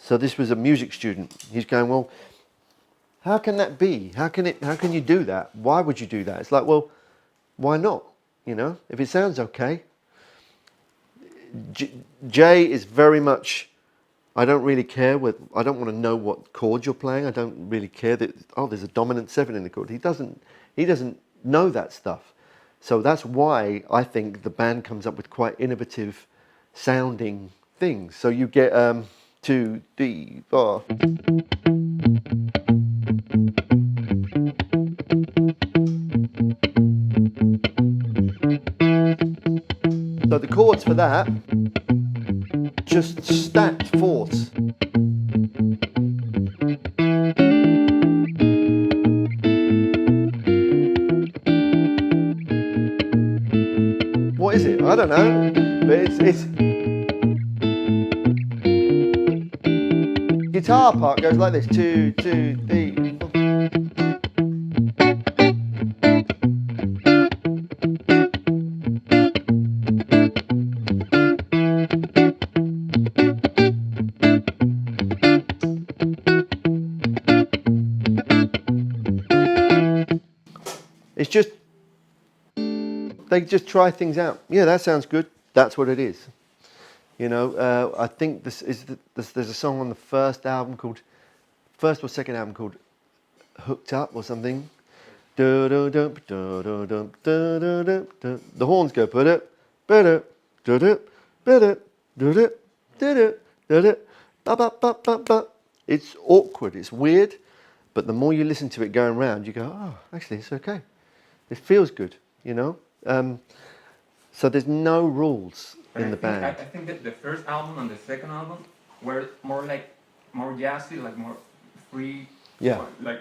so this was a music student. He's going, well, how can that be? How can you do that? Why would you do that? It's like, well, why not? You know, if it sounds okay. Jay is very much I don't really care I don't want to know what chord you're playing. I don't really care that, oh, there's a dominant 7 in the chord. He doesn't know that stuff. So that's why I think the band comes up with quite innovative sounding things. So you get 2 D 4. So the chords for that, just stacked fourths. What is it? I don't know, but it's guitar part goes like this: 2, 2, 3, 4. It's just, they just try things out. Yeah, that sounds good. That's what it is. You know, I think there's a song on the first or second album called Hooked Up or something. The horns go, it's awkward, it's weird, but the more you listen to it going round, you go, oh, actually, it's okay. It feels good, you know? So there's no rules in the band. I think that the first album and the second album were more jazzy, like more free. Yeah. Like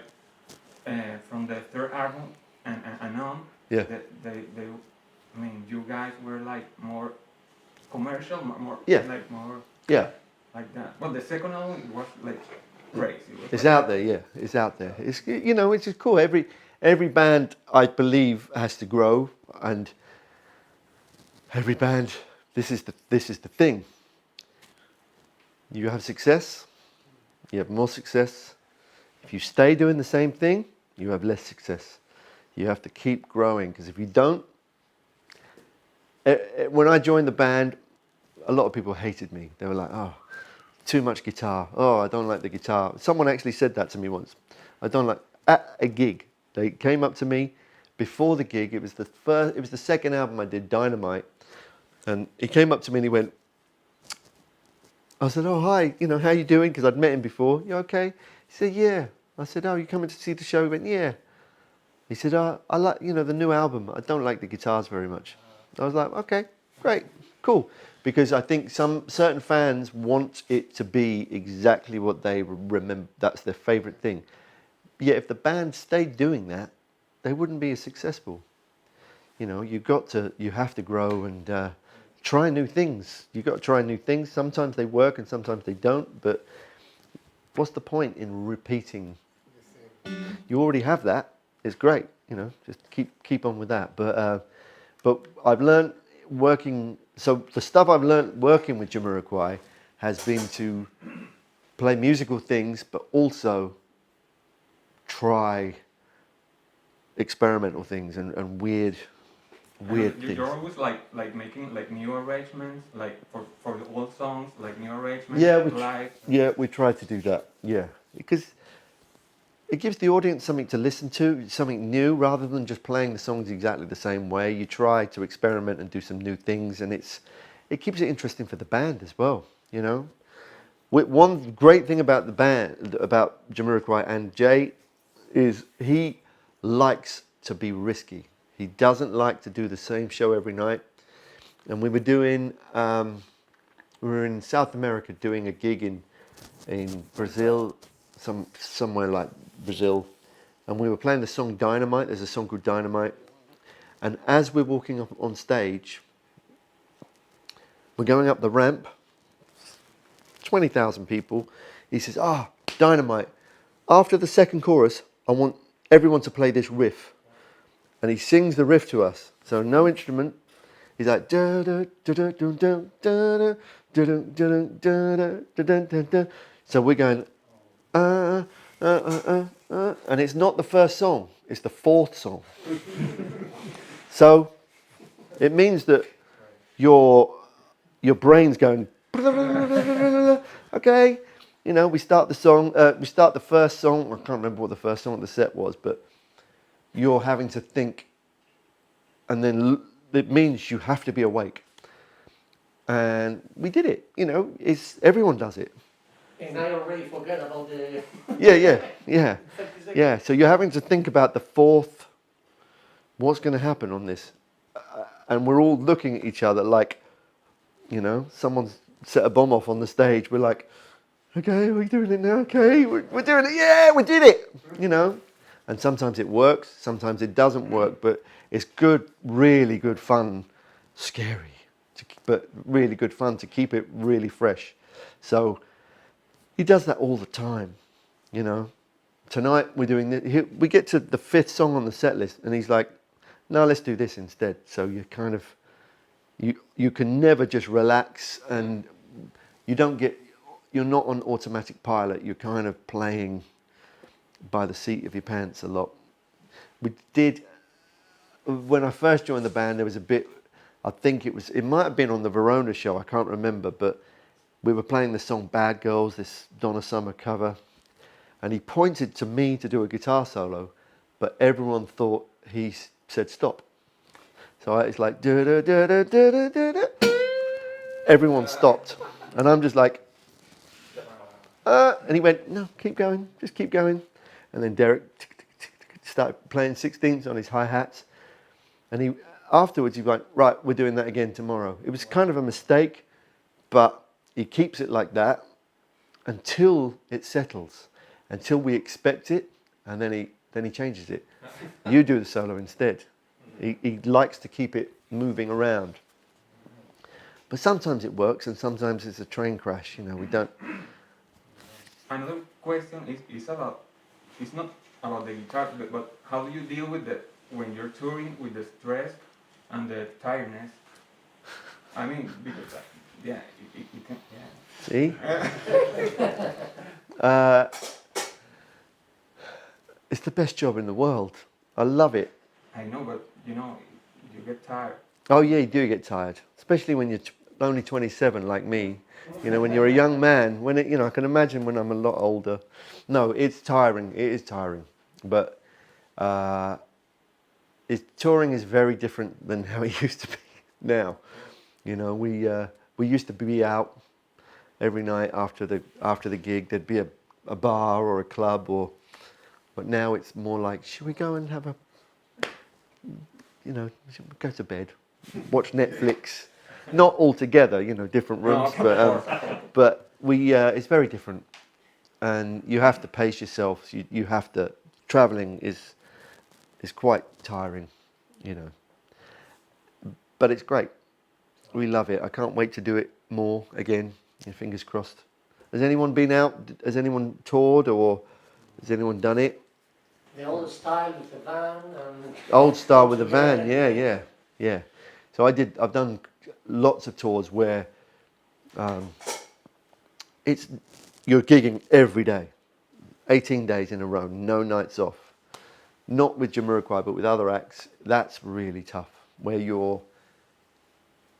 from the third album and on. Yeah. I mean, you guys were like more commercial, more Yeah. like more. Yeah. Like that. Well, the second album was like crazy. It's out there, yeah. It's out there. It's, you know, it's just cool. Every band, I believe, has to grow, and every band, this is the thing. You have success, you have more success. If you stay doing the same thing, you have less success. You have to keep growing, because if you don't, when I joined the band, a lot of people hated me. They were like, oh, too much guitar. Oh, I don't like the guitar. Someone actually said that to me once. I don't like, at a gig. They came up to me before the gig. It was the second album I did, Dynamite. And he came up to me and he went, I said, oh, hi, you know, how you doing? Because I'd met him before. You okay? He said, yeah. I said, oh, you coming to see the show? He went, yeah. He said, I like, you know, the new album. I don't like the guitars very much. I was like, okay, great, cool. Because I think certain fans want it to be exactly what they remember. That's their favourite thing. Yet if the band stayed doing that, they wouldn't be as successful. You know, you have to grow and try new things. You've got to try new things. Sometimes they work and sometimes they don't, but what's the point in repeating? You already have that. It's great, you know, just keep on with that. But I've learned working, so the stuff I've learned working with Jamiroquai has been to play musical things, but also try experimental things and weird things. You're always like making like new arrangements, like for the old songs, like new arrangements. Yeah, we try to do that. Yeah, because it gives the audience something to listen to, something new, rather than just playing the songs exactly the same way. You try to experiment and do some new things, and it keeps it interesting for the band as well. You know, one great thing about the band, about Jamiroquai and Jay, is he likes to be risky. He doesn't like to do the same show every night. And we were in South America doing a gig in Brazil, somewhere like Brazil, and we were playing the song Dynamite. There's a song called Dynamite, and as we're walking up on stage, we're going up the ramp, 20,000 people. He says, Dynamite, after the second chorus, I want everyone to play this riff. And he sings the riff to us, so no instrument. He's like, da da da da da da da da da da da da. So we're going, and it's not the first song, it's the fourth song. So it means that your brain's going, okay, you know, we start the song, we start the first song, I can't remember what the first song of the set was, but you're having to think, and then it means you have to be awake. And we did it, you know, everyone does it. And I already forgot about the... Yeah. So you're having to think about the fourth, what's going to happen on this? And we're all looking at each other like, you know, someone's set a bomb off on the stage. We're like, okay, we're doing it now. Okay, we're doing it. Yeah, we did it. You know, and sometimes it works, sometimes it doesn't work, but it's good, really good fun, scary, but really good fun to keep it really fresh. So he does that all the time, you know. Tonight we're doing this. We get to the fifth song on the set list, and he's like, "No, let's do this instead." So you kind of, you can never just relax, and you're not on automatic pilot. You're kind of playing by the seat of your pants a lot. We did, when I first joined the band, there was a bit, I think it might have been on the Verona show, I can't remember, but we were playing the song Bad Girls, this Donna Summer cover, and he pointed to me to do a guitar solo, but everyone thought he said stop. So it's like, da da da da da da da. Everyone stopped, and I'm just like, and he went, no, keep going, just keep going. And then Derek started playing 16ths on his hi-hats. And afterwards he went, right, we're doing that again tomorrow. It was kind of a mistake, but he keeps it like that until it settles, until we expect it, and then he changes it. You do the solo instead. He likes to keep it moving around. But sometimes it works, and sometimes it's a train crash. You know, we don't... Another question is about, it's not about the guitar, but how do you deal with when you're touring, with the stress and the tiredness? I mean, because, yeah, you can, yeah. See? It's the best job in the world. I love it. I know, but, you know, you get tired. Oh, yeah, you do get tired, especially when you're only 27 like me. You know, when you're a young man, I can imagine when I'm a lot older. No, it's tiring. It is tiring. But touring is very different than how it used to be now. You know, we used to be out every night after the gig. There'd be a bar or a club, but now it's more like, should we go and have should we go to bed, watch Netflix? Not all together, you know, different rooms, but it's very different, and you have to pace yourself. You have to. Traveling is quite tiring, you know, but it's great. We love it. I can't wait to do it more again. Fingers crossed. Has anyone been out? Has anyone toured, or has anyone done it? The old style with the van. Old style with the van, yeah. So I've done lots of tours where you're gigging every day, 18 days in a row, no nights off. Not with Jamiroquai, but with other acts. That's really tough, where you're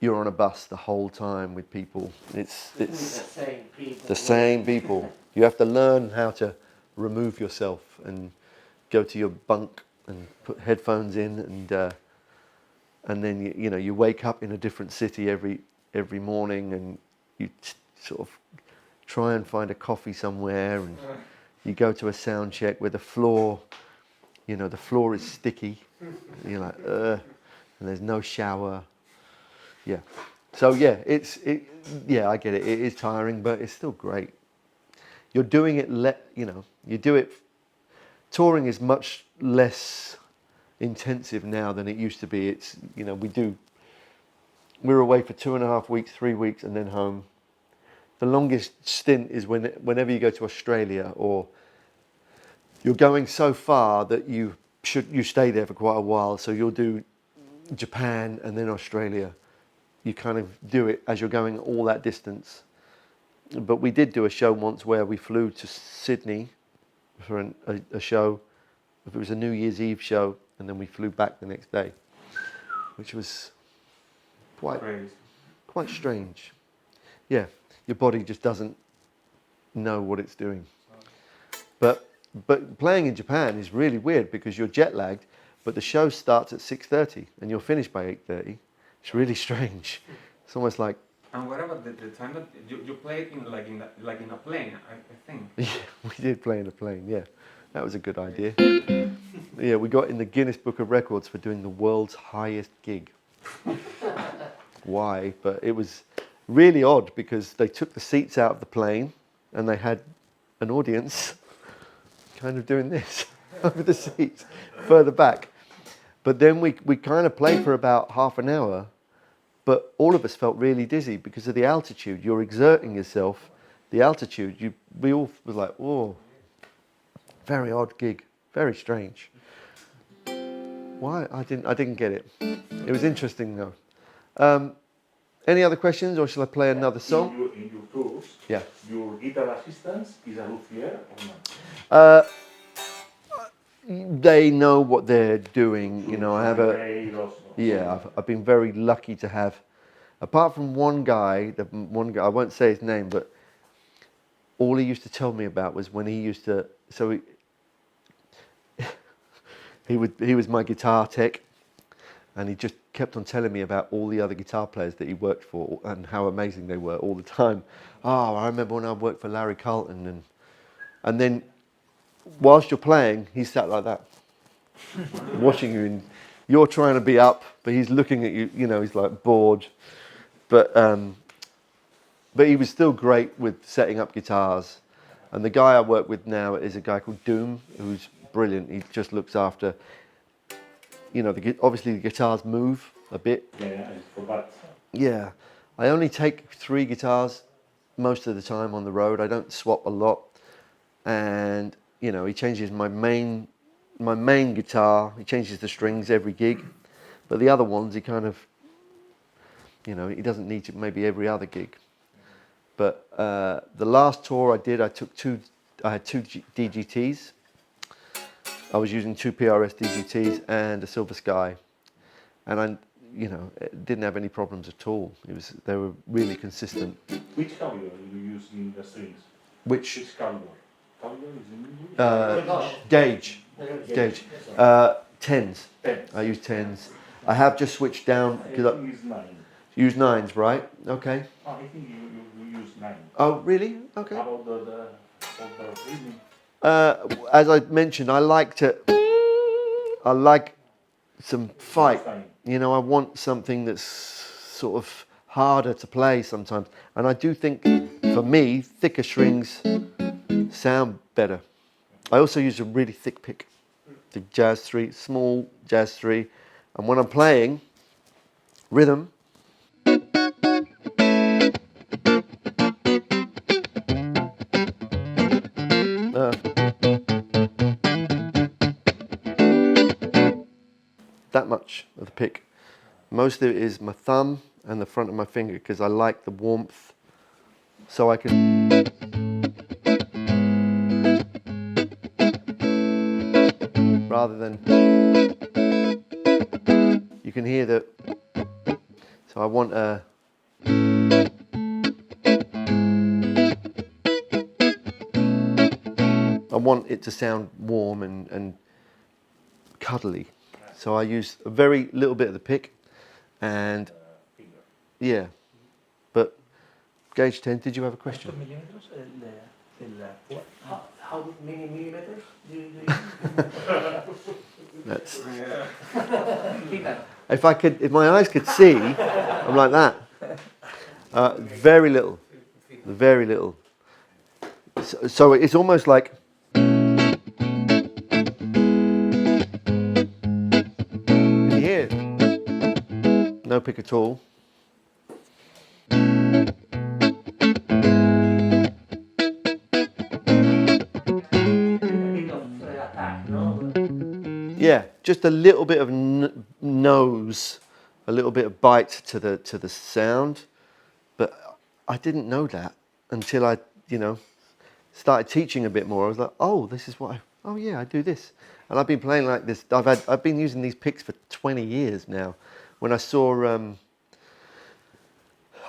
on a bus the whole time with people. It's the same people. The same people. You have to learn how to remove yourself and go to your bunk and put headphones in, and then you wake up in a different city every morning, and you sort of try and find a coffee somewhere, and you go to a sound check where the floor is sticky. You're like, and there's no shower. Yeah. So yeah, I get it. It is tiring, but it's still great. You're doing it. You do it. Touring is much less intensive now than it used to be. It's we're away for 2.5 weeks, 3 weeks, and then home. The longest stint is whenever you go to Australia, or you're going so far that you stay there for quite a while. So you'll do Japan and then Australia. You kind of do it as you're going all that distance. But we did do a show once where we flew to Sydney for a show. It was a New Year's Eve show, and then we flew back the next day, which was quite strange. Yeah, your body just doesn't know what it's doing. But playing in Japan is really weird because you're jet lagged, but the show starts at 6:30 and you're finished by 8:30. It's really strange. It's almost like. And what about the time that you played in in a plane? I think. Yeah, we did play in a plane. Yeah, that was a good idea. Yeah, we got in the Guinness Book of Records for doing the world's highest gig. Why? But it was really odd because they took the seats out of the plane and they had an audience kind of doing this over the seats further back. But then we kind of played for about half an hour, but all of us felt really dizzy because of the altitude. You're exerting yourself, the altitude. We all was like, whoa, very odd gig, very strange. Why? I didn't get it. It was interesting though. Any other questions, or shall I play another song? In your tours, Yeah. your guitar assistance is a luthier or not? They know what they're doing. You know, I have a. Play also. Yeah, I've been very lucky to have, apart from one guy, I won't say his name, but all he used to tell me about was when he used to, so he was my guitar tech, and he just kept on telling me about all the other guitar players that he worked for and how amazing they were all the time. Oh, I remember when I worked for Larry Carlton, and then whilst you're playing, he sat like that, watching you, and you're trying to be up, but he's looking at you, you know, he's like bored. But he was still great with setting up guitars. And the guy I work with now is a guy called Doom, who's brilliant. He just looks after, you know, obviously the guitars move a bit. Yeah, I forgot. Yeah, I only take 3 guitars most of the time on the road. I don't swap a lot. And, you know, he changes my main guitar, he changes the strings every gig, but the other ones he kind of, you know, he doesn't need to maybe every other gig. But the last tour I did, I had 2 DGTs. I was using 2 PRS DGTs and a Silver Sky, and I, you know, didn't have any problems at all. They were really consistent. Which caliber do you use in the strings? Which caliber? Caliber is in English? gauge. 10s. I use 10s. I have just switched down because I use 9. use 9s, right? Okay. Oh, I think you use 9. Oh, really? Okay. How about the rhythm? As I mentioned, I like some fight. You know, I want something that's sort of harder to play sometimes. And I do think, for me, thicker strings sound better. I also use a really thick pick, the Jazz 3, small Jazz 3. And when I'm playing rhythm, that much of the pick. Most of it is my thumb and the front of my finger because I like the warmth, so I can. Rather than, you can hear that. So I want a. I want it to sound warm and cuddly. So I use a very little bit of the pick, and yeah, but gauge 10. Did you have a question? How many millimeters do you use? That's. If my eyes could see, I'm like that. Very little, very little. So it's almost like. Here, no pick at all. Yeah, just a little bit of nose, a little bit of bite to the sound, but I didn't know that until I, you know, started teaching a bit more. I was like, oh, this is what oh yeah, I do this, and I've been playing like this. I've been using these picks for 20 years now. When I saw, I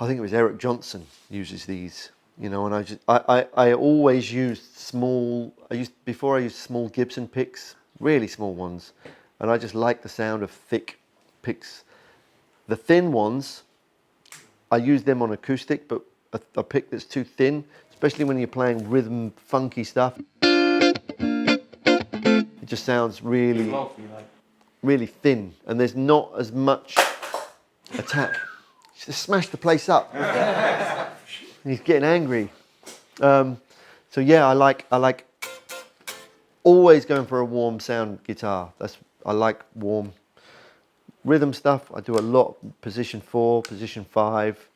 think it was Eric Johnson uses these you know, and I always used before I used small Gibson picks, really small ones, and I just like the sound of thick picks. The thin ones, I use them on acoustic, but a pick that's too thin, especially when you're playing rhythm, funky stuff, it just sounds really, Fluffy, like. really thin, and there's not as much attack. Just smash the place up. He's getting angry. So yeah, I like always going for a warm sound guitar. I like warm rhythm stuff. I do a lot position 4, position 5.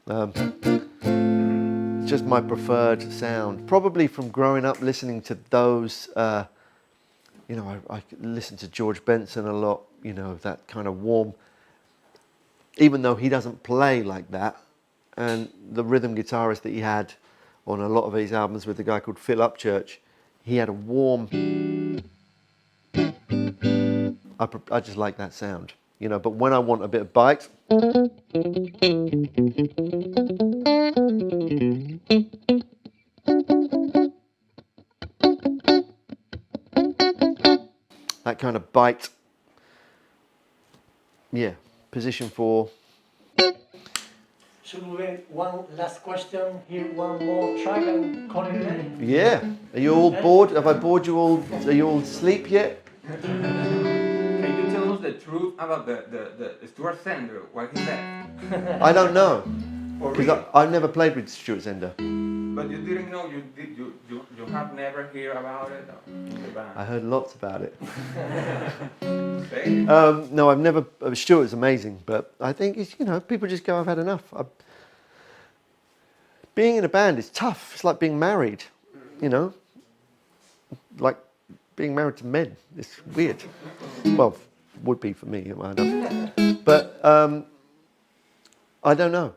It's just my preferred sound. Probably from growing up listening to those. You know, I listen to George Benson a lot. You know, that kind of warm. Even though he doesn't play like that, and the rhythm guitarist that he had on a lot of his albums with a guy called Phil Upchurch, he had a warm. I just like that sound, you know. But when I want a bit of bite, that kind of bite, yeah, position 4. Should we get one last question? Here, one more track and call it a day? Yeah. Are you all bored? Have I bored you all? Are you all asleep yet? Can you tell us the truth about the Stuart Sender? Why he left? I don't know. For Because real? I've never played with Stuart Zender. But you didn't know, you have never heard about it in the band. I heard lots about it. Say it. No, I've never. Stuart's amazing, but I think it's, you know, people just go, I've had enough. Being in a band is tough. It's like being married, you know, like being married to men. It's weird. Well, would be for me. I know. But I don't know.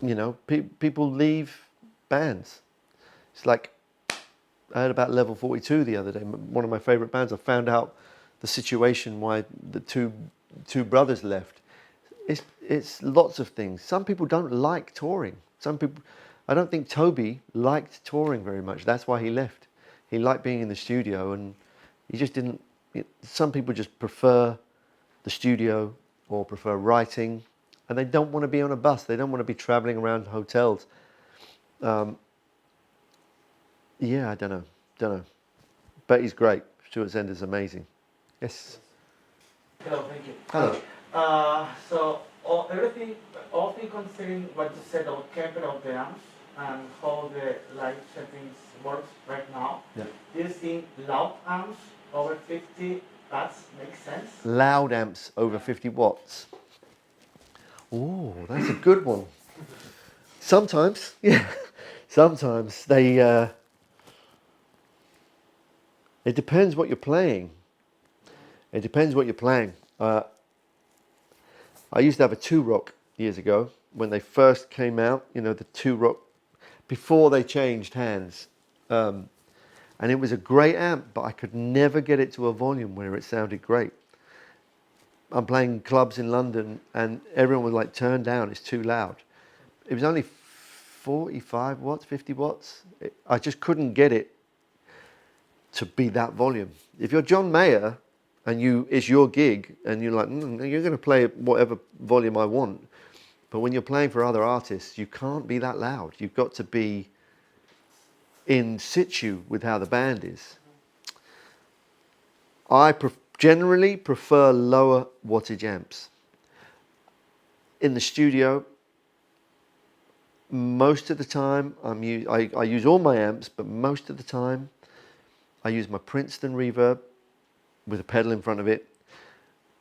You know, people leave bands. It's like I heard about Level 42 the other day. One of my favourite bands. I found out the situation why the two brothers left. It's lots of things. Some people don't like touring. Some people, I don't think Toby liked touring very much. That's why he left. He liked being in the studio, and he just didn't. Some people just prefer the studio or prefer writing, and they don't want to be on a bus. They don't want to be traveling around hotels. Yeah, I don't know. But he's great. Stuart Zender's amazing. Yes. Hello, thank you. Hello. So all things considering what you said about Kemper of the amps and how the light settings works right now, Yeah. do you think loud amps over 50 watts make sense? Loud amps over 50 watts. Oh, that's a good one. Sometimes, yeah. Sometimes they. It depends what you're playing. I used to have a 2-rock years ago when they first came out. You know, the 2-rock before they changed hands, and it was a great amp, but I could never get it to a volume where it sounded great. I'm playing clubs in London, and everyone was like, "Turn down, it's too loud." It was only 45 watts, 50 watts. I just couldn't get it to be that volume. If you're John Mayer and it's your gig and you're like, you're going to play whatever volume I want, but when you're playing for other artists, you can't be that loud. You've got to be in situ with how the band is. I generally prefer lower wattage amps. In the studio, most of the time I use all my amps, but most of the time I use my Princeton reverb with a pedal in front of it,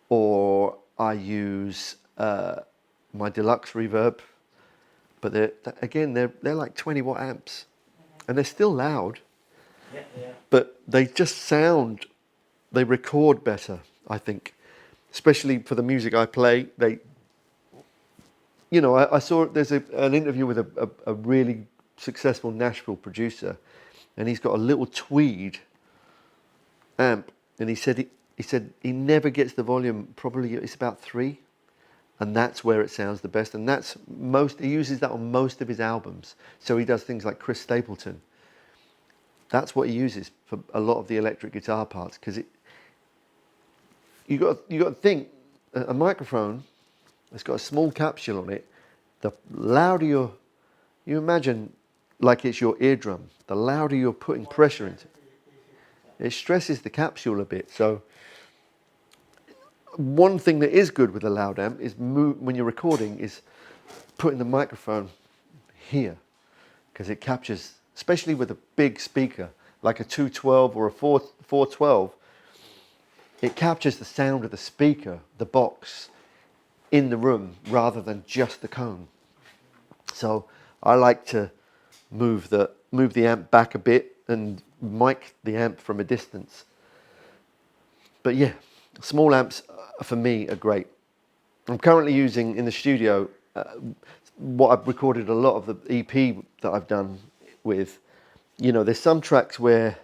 or I use my deluxe reverb. But they're like 20 watt amps, and they're still loud. Yeah. But they just sound, they record better, I think. Especially for the music I play, I saw there's an interview with a really successful Nashville producer, and he's got a little Tweed amp, and he said he never gets the volume. Probably it's about 3, and that's where it sounds the best. And he uses that on most of his albums. So he does things like Chris Stapleton. That's what he uses for a lot of the electric guitar parts, because you got to think, a microphone that's got a small capsule on it, the louder you imagine like it's your eardrum, the louder you're putting pressure into it, it stresses the capsule a bit. So one thing that is good with a loud amp is when you're recording is putting the microphone here, because it captures, especially with a big speaker like a 212 or a 412, it captures the sound of the speaker, the box, in the room rather than just the cone. So I like to move the amp back a bit and mic the amp from a distance. But yeah, small amps for me are great. I'm currently using in the studio what I've recorded a lot of the EP that I've done with. You know, there's some tracks where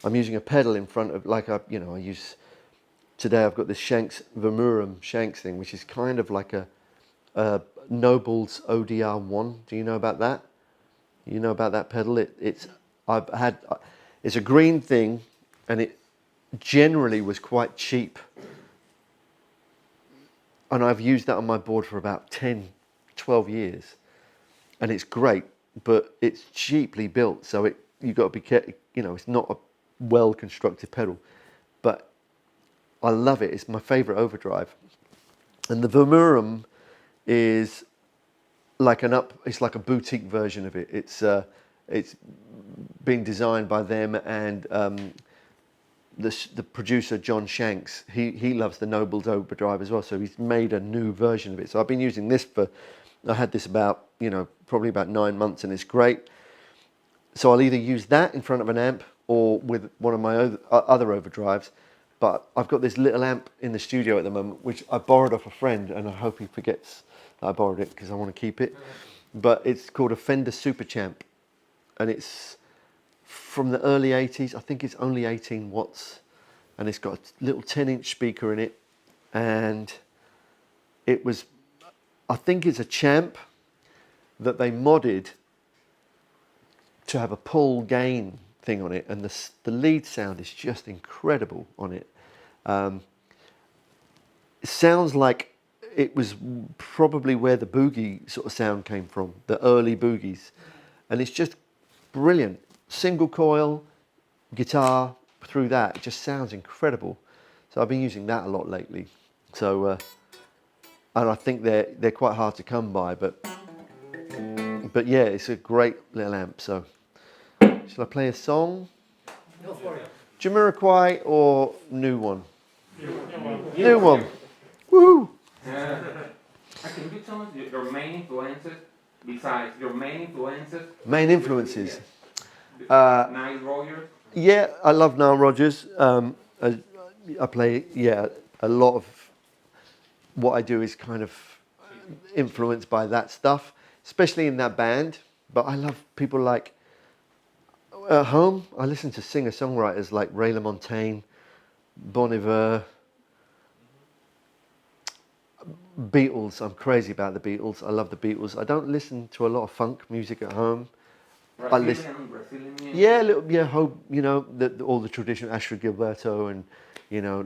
I'm using a pedal in front of, like I use, today I've got this Shanks, Vermurum Shanks thing, which is kind of like a Noble's ODR1. Do you know about that? You know about that pedal? It's a green thing, and it generally was quite cheap. And I've used that on my board for about 10, 12 years. And it's great, but it's cheaply built. So you've got to be careful, it's not a well-constructed pedal. But I love it. It's my favorite overdrive. And the Vermurum is like it's like a boutique version of it. It's been designed by them and the producer John Shanks. He loves the Noble's overdrive as well, so he's made a new version of it. So I've been using this I had this about probably about 9 months, and it's great. So I'll either use that in front of an amp or with one of my other overdrives. But I've got this little amp in the studio at the moment, which I borrowed off a friend, and I hope he forgets that I borrowed it because I want to keep it. But it's called a Fender Super Champ, and it's from the early 80s. I think it's only 18 watts, and it's got a little 10-inch speaker in it, and I think it's a Champ that they modded to have a pull gain thing on it, and the lead sound is just incredible on it. It sounds like it was probably where the boogie sort of sound came from, the early boogies, and it's just brilliant. Single coil guitar through that, it just sounds incredible. So I've been using that a lot lately. So and I think they're quite hard to come by, but yeah, it's a great little amp. So shall I play a song? Go for it. Jamiroquai or new one? New one. Woo! Can you tell us your main influences, besides your main influences? Main influences. Nile Rodgers? Yeah, I love Nile Rodgers. I play, a lot of what I do is kind of influenced by that stuff, especially in that band. But I love people like, at home, I listen to singer-songwriters like Ray LaMontagne, Bon Iver, Beatles. I'm crazy about the Beatles. I love the Beatles. I don't listen to a lot of funk music at home. Brazilian music? Yeah, all the traditional Astrid Gilberto, and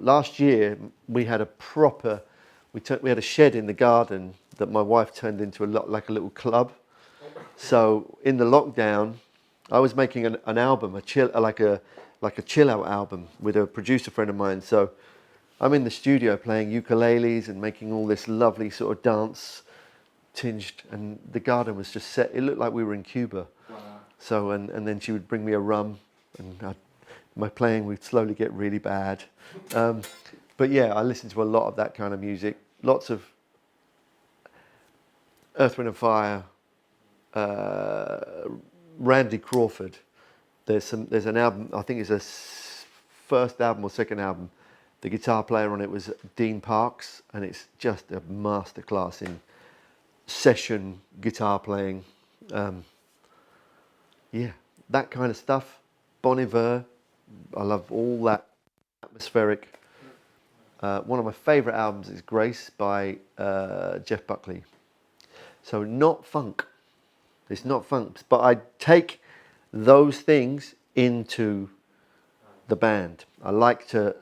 last year we had we had a shed in the garden that my wife turned into like a little club. So in the lockdown, I was making an album, a chill out album with a producer friend of mine. So I'm in the studio playing ukuleles and making all this lovely sort of dance tinged, and the garden was just set. It looked like we were in Cuba. Wow. So and then she would bring me a rum, and my playing would slowly get really bad. But yeah, I listen to a lot of that kind of music. Lots of Earth, Wind and Fire, Randy Crawford. There's an album, I think it's a first album or second album. The guitar player on it was Dean Parks, and it's just a masterclass in session guitar playing. That kind of stuff. Bon Iver, I love all that atmospheric. one of my favourite albums is Grace by Jeff Buckley. So not funk. It's not funk, but I take those things into the band. I like to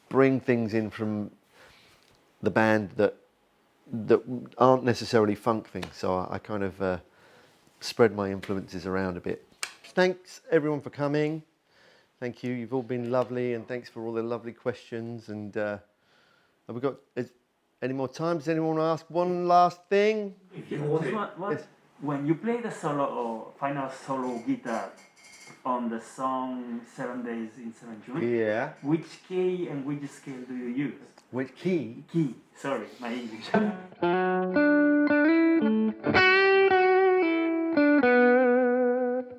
bring things in from the band that aren't necessarily funk things. So I kind of spread my influences around a bit. Thanks everyone for coming. Thank you. You've all been lovely, and thanks for all the lovely questions. And have we got any more time? Does anyone want to ask one last thing? Yes. When you play the solo or final solo guitar on the song 7 Days in 7 June, Yeah. which key and which scale do you use? Which key? Key. Sorry, my English.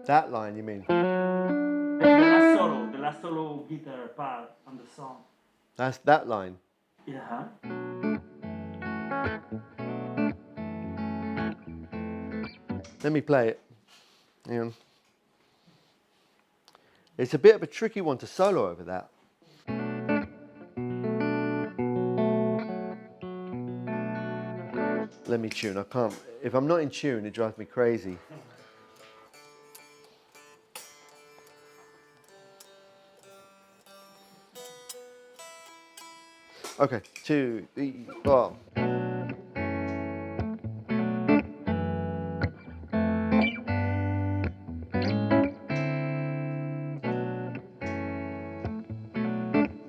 That line, you mean? The last solo guitar part on the song. That's that line. Yeah. Let me play it. Hang on. It's a bit of a tricky one to solo over that. Let me tune. I can't. If I'm not in tune, it drives me crazy. Okay, 2, 3, 4.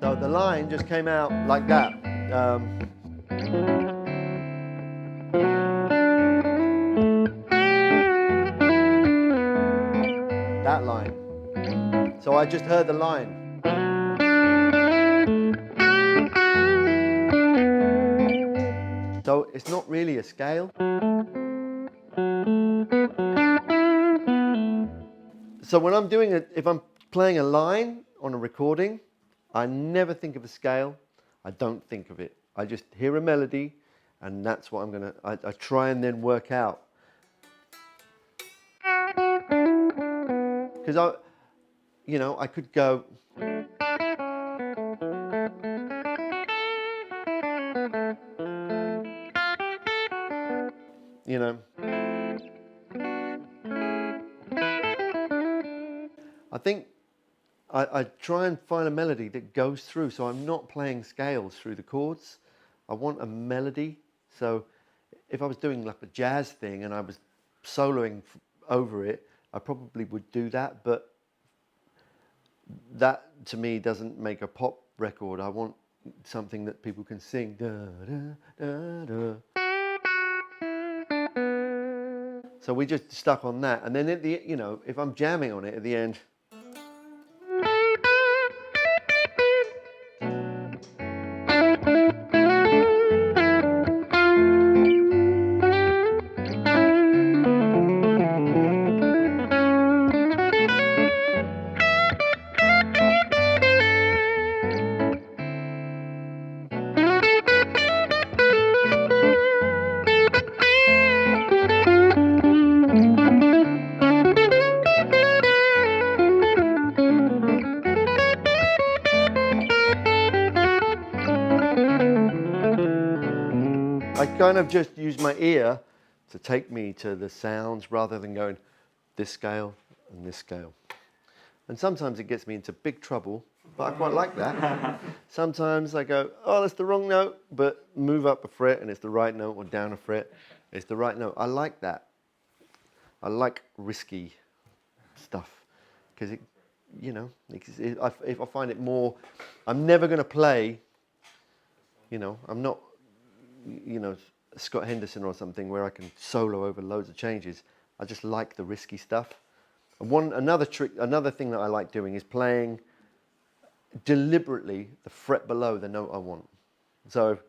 So the line just came out like that. That line. So I just heard the line. So it's not really a scale. So when I'm doing it, if I'm playing a line on a recording, I never think of a scale. I don't think of it. I just hear a melody, and that's what I'm gonna. I try and then work out. Because I could go. You know. I think I try and find a melody that goes through, so I'm not playing scales through the chords. I want a melody. So if I was doing like a jazz thing and I was soloing over it, I probably would do that, but that to me doesn't make a pop record. I want something that people can sing. Da, da, da, da. So we just stuck on that, and then at the, if I'm jamming on it at the end. I kind of just use my ear to take me to the sounds rather than going this scale and this scale. And sometimes it gets me into big trouble, but I quite like that. Sometimes I go, oh, that's the wrong note, but move up a fret and it's the right note, or down a fret, it's the right note. I like that. I like risky stuff because if I find it more, I'm never going to play, I'm not, Scott Henderson or something where I can solo over loads of changes. I just like the risky stuff. And another thing that I like doing is playing deliberately the fret below the note I want. So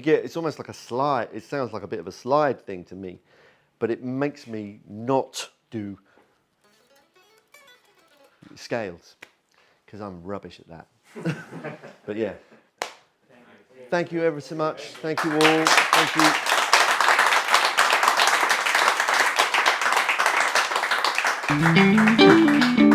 it's almost like a slide. It sounds like a bit of a slide thing to me, but it makes me not do scales because I'm rubbish at that. But yeah. Thank you ever so much. Thank you all. Thank you.